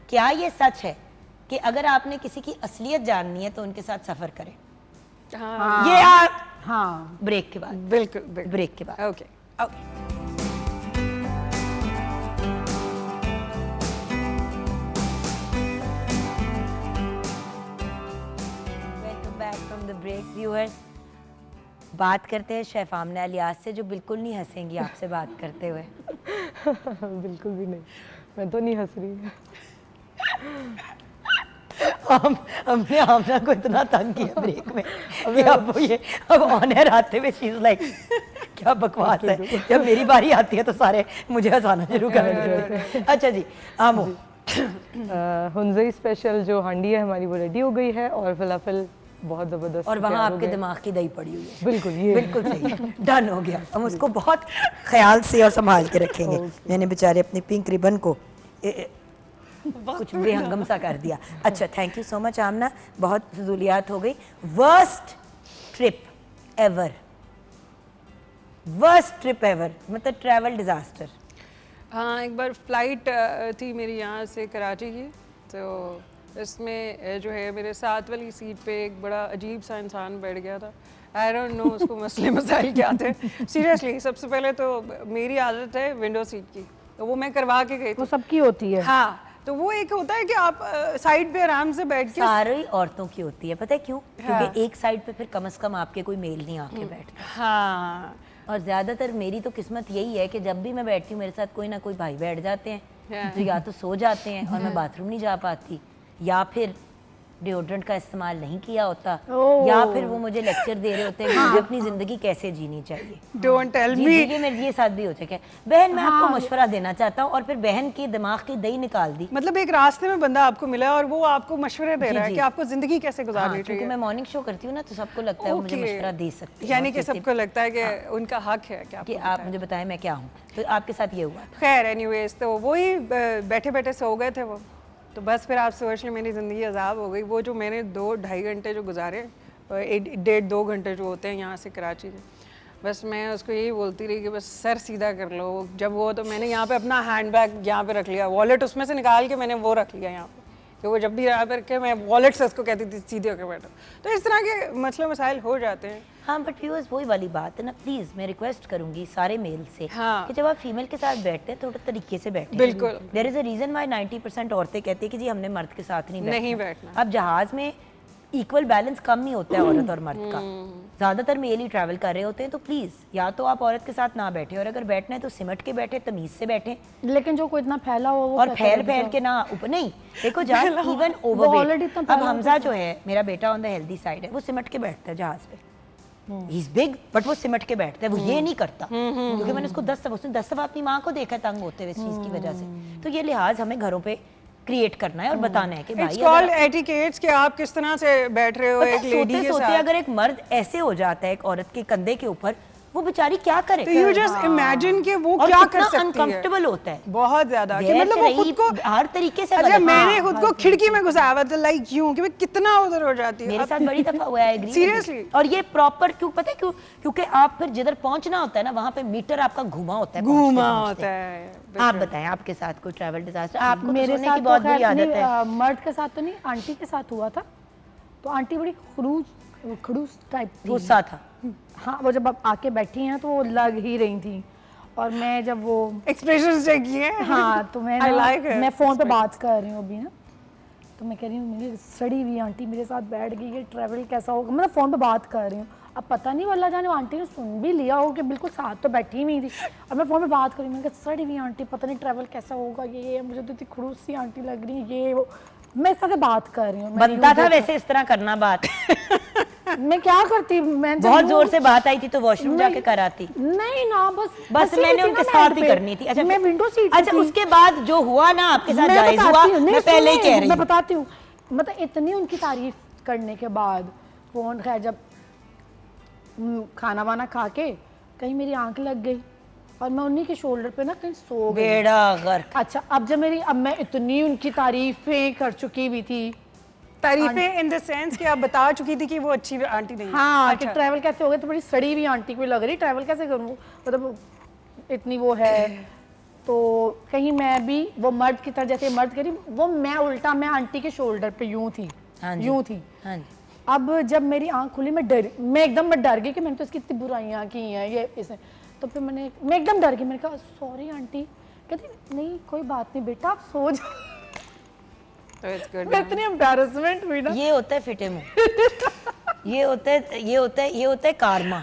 क्या ये सच है कि अगर आपने किसी की असलियत जाननी है तो उनके साथ सफर करें? हाँ, ये आप हाँ, ब्रेक के बाद, बिल्कुल बिल्कुल। ब्रेक के बाद। Okay okay. Welcome back from the break viewers. बात करते हैं शेफ आमना इलियास से, जो बिल्कुल नहीं हंसेंगी आपसे बात करते हुए। बिल्कुल भी नहीं, मैं तो नहीं हंस रही। हमने आमना को इतना तंग किया ब्रेक में, अभी अब ऑन एयर आते हुए शी इज लाइक क्या बकवास है। जब मेरी बारी आती है तो सारे मुझे हंसाना शुरू कर देते हैं। अच्छा जी, आमो। हुंजई स्पेशल जो हांडी है हमारी वो रेडी हो गई है, और फलाफल बहुत ज़बरदस्त और वहाँ तैयार हो आपके गए। दिमाग की दही पड़ी हुई है। बिल्कुल, ये बिल्कुल सही, डन हो गया। हम उसको बहुत ख्याल से और संभाल के रखेंगे। मैंने बेचारे अपनी पिंक रिबन को कुछ बेहंगम सा कर दिया। अच्छा, थैंक यू सो मच आमना, बहुत फजूलियात हो गई। वर्स्ट ट्रिप एवर, मतलब ट्रैवल डिजास्टर। हाँ, एक बार फ्लाइट थी मेरी यहाँ से कराची की, तो इसमें जो है मेरे साथ वाली सीट पे एक बड़ा अजीब सा इंसान बैठ गया था। आई डोंट नो उसको मसले मसाइल क्या थे। सीरियसली, सबसे पहले तो मेरी आदत है विंडो सीट की, तो वो मैं करवा के गई वो थी। सबकी होती है। हाँ, तो वो एक होता है कि आप साइड पे आराम से बैठ के सारी औरतों की होती है, पता है क्यों? क्योंकि एक साइड पे फिर कम से कम आपके कोई मेल नहीं आके बैठता। हाँ और ज़्यादातर मेरी तो किस्मत यही है कि जब भी मैं बैठती हूँ मेरे साथ कोई ना कोई भाई बैठ जाते हैं, जो या तो सो जाते हैं और मैं बाथरूम नहीं जा पाती, या फिर डिओड्रेंट का इस्तेमाल नहीं किया होता, या फिर वो मुझे लेक्चर दे रहे होते हैं कि मुझे अपनी ज़िंदगी कैसे जीनी चाहिए। डोंट टेल जी मी। जी, ये मेरे साथ भी हो चुका है। बहन मैं आपको मशवरा देना चाहता हूँ, और फिर बहन की दिमाग की दही निकाल दी। मतलब एक रास्ते में बंदा आपको मिला और वो आपको मशवरे दे रहा है जी। कि आपको जिंदगी कैसे गुजारनी हाँ, क्योंकि चाहिए। मैं मॉर्निंग शो करती हूँ ना, तो सबको लगता है वो मुझे Okay. मशवरा दे सकती है। यानी और कि कहती सबको लगता है कि उनका हक है कि कि आप मुझे बताएं मैं क्या हूँ। तो आपके साथ ये हुआ था। खैर एनीवेज, तो वही बैठे बैठे सो गए थे वो, तो बस फिर आप सोच लें मेरी ज़िंदगी अजाब हो गई। वो जो मैंने 2-2.5 घंटे जो गुजारे, 1.5-2 घंटे जो होते हैं यहाँ से कराची से, बस मैं उसको यही बोलती रही कि बस सर सीधा कर लो। जब वो तो मैंने यहाँ पे अपना हैंडबैग यहाँ पे रख लिया, वॉलेट उसमें से निकाल के मैंने वो रख लिया यहाँ पे, कि वो जब भी यहाँ पे रखे मैं वॉलेट से उसको कहती थी सीधे होकर बैठो। तो इस तरह के मसले मसाइल हो जाते हैं। हाँ बट व्यूअर्स वही वाली बात है ना, प्लीज मैं रिक्वेस्ट करूंगी सारे मेल से हाँ। कि जब आप फीमेल के साथ बैठते हैं थोड़े तरीके से बैठें। बिल्कुल। There is a reason why 90% औरतें कहती है कि जी हमने मर्द के साथ नहीं बैठना। अब जहाज में इक्वल बैलेंस कम ही होता है औरत और मर्द का, ज्यादातर मेल ही ट्रैवल कर रहे होते हैं। तो प्लीज या तो आप औरत के साथ ना बैठे, और अगर बैठना है तो सिमट के बैठे, तमीज से बैठे, लेकिन जो कोई इतना फैला हो वो और कैसे फैल बैठे? फैल के ना ऊपर नहीं। देखो जहाँ इवन already ओवरवेट, इतना अब फैला हमजा जो है मेरा बेटा ऑन द हेल्दी साइड है, वो सिमट के बैठता है जहाज पे। ही इज बिग बट वो सिमट के बैठता है, वो ये नहीं करता। क्योंकि मैंने उसको 10 दफा अपनी माँ को देखा है तंग होते हुए इस चीज की वजह से। तो ये लिहाज हमें घरों पे क्रिएट करना है और बताना है कि इट्स भाई कॉल्ड अगर एटिकेट्स कि आप किस तरह से बैठ रहे हो पता है, एक लेडी सोते के सोते साथ। अगर एक मर्द ऐसे हो जाता है एक औरत के कंधे के ऊपर, वो बेचारी क्या करे? तो यू जस्ट इमेजिन कि वो और क्या कर कितना सकती है। अनकंफर्टेबल होता है, बहुत ज्यादा कि गैर मतलब वो खुद शरई को हर तरीके से अच्छा गलत। मैंने हाँ, खुद को खिड़की में घुसाया हुआ था, लाइक यूं कि मैं कितना उधर हो जाती मेरे हूँ। साथ बड़ी दफा हुआ है, एग्री। Seriously? और ये प्रॉपर क्यों पता है क्यों? क्योंकि आप फिर जिधर पहुंचना होता है ना, वहां पे मीटर आपका घुमा होता है, घूमा पहुंचते-पहुंचते। होता है। आप बताएं आपके साथ कोई ट्रैवल डिजास्टर? आपको तो मेरे सोने साथ की तो बहुत बुरी खैर आदत नहीं, है। मर्द के साथ तो नहीं, आंटी के साथ हुआ था। तो आंटी बड़ी खड़ूस टाइप थी। गुस्सा था। हाँ, वो जब अब आके बैठी हैं तो वो लग ही रही थी। और मैं जब वो एक्सप्रेशन चेक किए। हाँ, तो मैं I ना like it. मैं फ़ोन पे बात कर रही हूँ अभी ना, तो मैं कह रही हूँ मेरी सड़ी हुई आंटी मेरे साथ बैठ गई, ये ट्रैवल कैसा होगा। मैं फ़ोन पे बात कर रही हूँ, अब पता नहीं अल्लाह जाने आंटी ने सुन भी लिया हो कि बिल्कुल साथ तो बैठी हुई थी। अब मैं फ़ोन पे बात कर रही हूँ, मैंने कहा सड़ी हुई आंटी पता नहीं ट्रैवल कैसा होगा, ये मुझे तो इतनी खड़ूस सी आंटी लग रही है, ये वो। मैं इस तरह से बात कर रही हूँ। मैंने बनता यूँ था देखा। वैसे इस तरह करना बात। मैं क्या करती, मैं जब बहुत वो- जोर से बात आई थी तो वॉशरूम जाके कर आती। नहीं ना, बस मैंने ही थी उनके ना साथ बेड ही पे। करनी थी। अच्छा मैं फिर- विंडो सीट अच्छा उसके बाद जो हुआ ना आपके साथ जायज हुआ, बताती हूँ, नहीं, मैं पहले ही सुनिए, कह रही मैं हूँ। बताती हूँ। मतलब इतनी उनकी तारीफ करने के बाद फोन, खैर जब खाना वाना खा के कहीं मेरी आंख लग गई और मैं उन्हीं के शोल्डर पे ना कहीं सो गई। बेड़ा गर्क। अच्छा, अब मैं इतनी उनकी तारीफें कर चुकी हुई थी। तारीफें इन द सेंस कि आप बता चुकी थी कि वो अच्छी आंटी नहीं है। हाँ, कि ट्रैवल कैसे हो गए, तो बड़ी सड़ी हुई आंटी को लग रही, ट्रैवल कैसे करूँ, मतलब इतनी वो है। तो कहीं मैं भी वो मर्द की तरह, जैसे मर्द करी वो, मैं उल्टा मैं आंटी के शोल्डर पे यूं थी, हाँ जी। यूं थी। हाँ जी। अब जब मेरी आंख खुली मैं एकदम डर गई कि मैंने तो इसकी इतनी बुराइयां की हैं ये इसे। तो फिर मैं एकदम डर गई, मैंने कहा सॉरी आंटी। कहती नहीं कोई बात नहीं बेटा, आप सो जाओ। तो इट्स गुड। मैं इतनी एम्बैरेसमेंट हुई ना। ये होता है फिटे मुंह। ये होता है कारमा।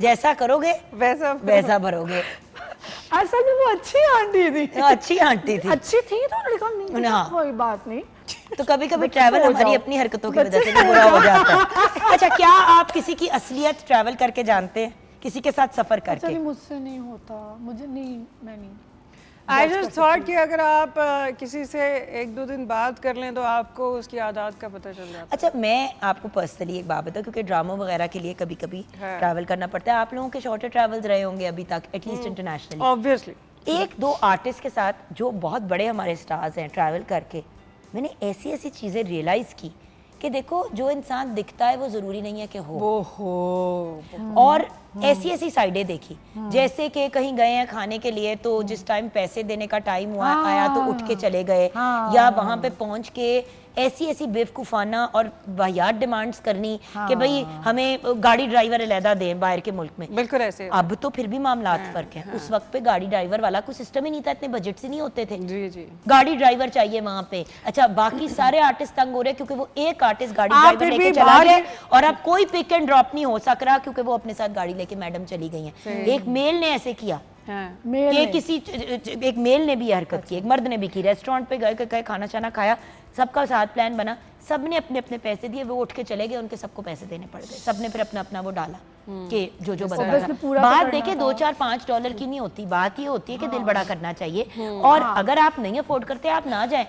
जैसा करोगे वैसा भरोगे। असल में वो अच्छी आंटी थी। अच्छी आंटी थी। अच्छी थी तो उन्होंने कहा नहीं हाँ। कोई बात नहीं। तो कभी कभी बच्चे ट्रैवल सो हमारी जाओ। अपनी हरकतों की वजह से भी बुरा हो जाता है। अच्छा, क्या आप किसी की असलियत ट्रैवल करके जानते हैं, किसी के साथ सफर करके? चलिए मुझसे नहीं होता, मुझे नहीं, मैं नहीं। आई जस्ट थॉट कि अगर आप किसी से 1-2 दिन बात कर लें तो आपको उसकी आदत का पता चल जाता अच्छा, मैं आपको पर्सनली एक बात बताऊं, क्योंकि ड्रामों वगैरह के लिए कभी कभी ट्रैवल करना पड़ता है। आप लोगों के शॉर्टर ट्रैवल्स रहे होंगे अभी तक, एटलीस्ट है। इंटरनेशनली। ऑब्वियसली 1-2 आर्टिस्ट के साथ जो बहुत बड़े हमारे स्टार्स हैं, ट्रैवल करके मैंने ऐसी ऐसी चीज़ें रियलाइज़ की कि देखो जो इंसान दिखता है वो ज़रूरी नहीं है कि हो। ओहो। और ऐसी ऐसी साइडें देखी, जैसे कि कहीं गए हैं खाने के लिए तो जिस टाइम पैसे देने का टाइम हुआ आया तो उठ के चले गए, या वहां पे पहुंच के ऐसी ऐसी बेवकूफ़ाना और वाहियात डिमांड्स करनी कि भाई हमें गाड़ी ड्राइवर अलहदा दें बाहर के मुल्क में। बिल्कुल ऐसे अब तो फिर भी मामलात फ़र्क है। उस वक्त पे गाड़ी ड्राइवर वाला कोई सिस्टम ही नहीं था, इतने बजट से नहीं होते थे। जी जी गाड़ी ड्राइवर चाहिए वहां पे। अच्छा, बाकी सारे आर्टिस्ट तंग हो रहे हैं क्योंकि वो एक आर्टिस्ट गाड़ी आप ड्राइवर फिर लेके भी चला बाहर गया और अब कोई पिक एंड ड्रॉप नहीं हो सक रहा क्योंकि वो अपने साथ गाड़ी लेके मैडम चली गई हैं। एक मेल ने ऐसे किया हाँ। कि एक मेल ने भी ये हरकत की, एक मर्द ने भी की। रेस्टोरेंट पे गए, खाना शाना खाया, सबका साथ प्लान बना, सबने अपने अपने पैसे दिए, वो उठ के चले गए, उनके सबको पैसे देने पड़ गए। सबने फिर अपना अपना वो डाला कि जो बनता था। बात देखिए $2-4-5 की नहीं होती, बात ये होती है कि दिल बड़ा करना चाहिए। और अगर आप नहीं अफोर्ड करते आप ना जाए,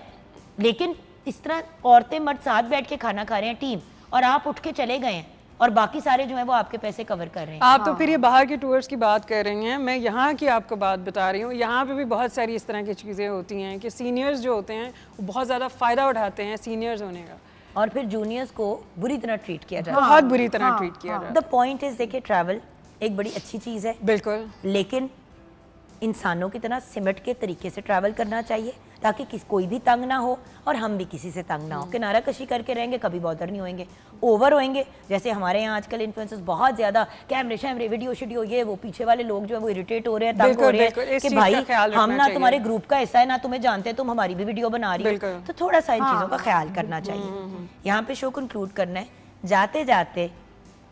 लेकिन इस तरह औरतें मर्द साथ बैठ के खाना खा रहे हैं टीम, और आप उठ के चले गए हैं और बाकी सारे जो है वो आपके पैसे कवर कर रहे हैं। आप तो फिर ये बाहर के टूर्स की बात कर रही हैं, मैं यहाँ की आपको बात बता रही हूँ। यहाँ पे भी बहुत सारी इस तरह की चीज़ें होती हैं कि सीनियर्स जो होते हैं वो बहुत ज़्यादा फ़ायदा उठाते हैं सीनियर्स होने का, और फिर जूनियर्स को बुरी तरह ट्रीट किया जाता है। बहुत बुरी तरह ट्रीट किया जाता द पॉइंट इज, देखिए ट्रैवल एक बड़ी अच्छी चीज़ है, है। बिल्कुल लेकिन इंसानों की तरह सिमट के तरीके से ट्रैवल करना चाहिए ताकि कोई भी तंग ना हो और हम भी किसी से तंग ना हो। किनारा कशी करके रहेंगे कभी बॉदर नहीं होंगे। ओवर होएंगे, जैसे हमारे यहाँ आजकल इन्फ्लुएंसर्स बहुत ज़्यादा कैमरे शैमरे वीडियो शीडियो ये वो, पीछे वाले लोग जो है वो इरिटेट हो रहे हैं, तंग हो रहे हैं कि भाई हम ना तुम्हारे ग्रुप का हिस्सा है ना तुम्हें जानते हैं, तुम हमारी भी वीडियो बना रही हो। तो थोड़ा सा इन चीज़ों का ख्याल करना चाहिए। यहाँ पे शो कंक्लूड करना है। जाते जाते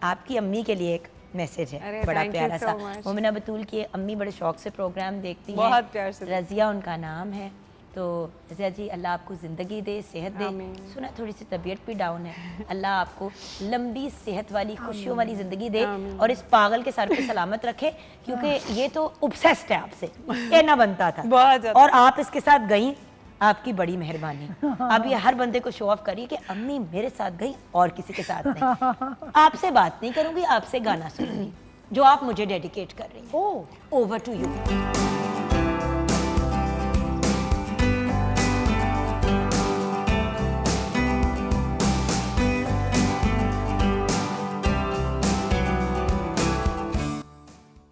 आपकी अम्मी के लिए एक मैसेज है बड़ा प्यारा सा। मोमिना बतूल की अम्मी बड़े शौक से प्रोग्राम देखती हैं, बहुत प्यार से। रज़िया उनका नाम है। तो रज़िया जी, अल्लाह आपको ज़िंदगी दे, सेहत दे। सुना थोड़ी सी तबीयत भी डाउन है, अल्लाह आपको लंबी सेहत वाली खुशियों वाली ज़िंदगी दे और इस पागल के सर पे सलामत रखे, क्योंकि ये तो ऑब्सेस्ड है आपसे, कहना बनता था बहुत ज़्यादा। और आप इसके साथ गई, आपकी बड़ी मेहरबानी। अब ये हर बंदे को शो ऑफ करिए कि अम्मी मेरे साथ गई और किसी के साथ नहीं। आपसे बात नहीं करूंगी, आपसे गाना सुनूंगी जो आप मुझे डेडिकेट कर रही हैं। Over to you.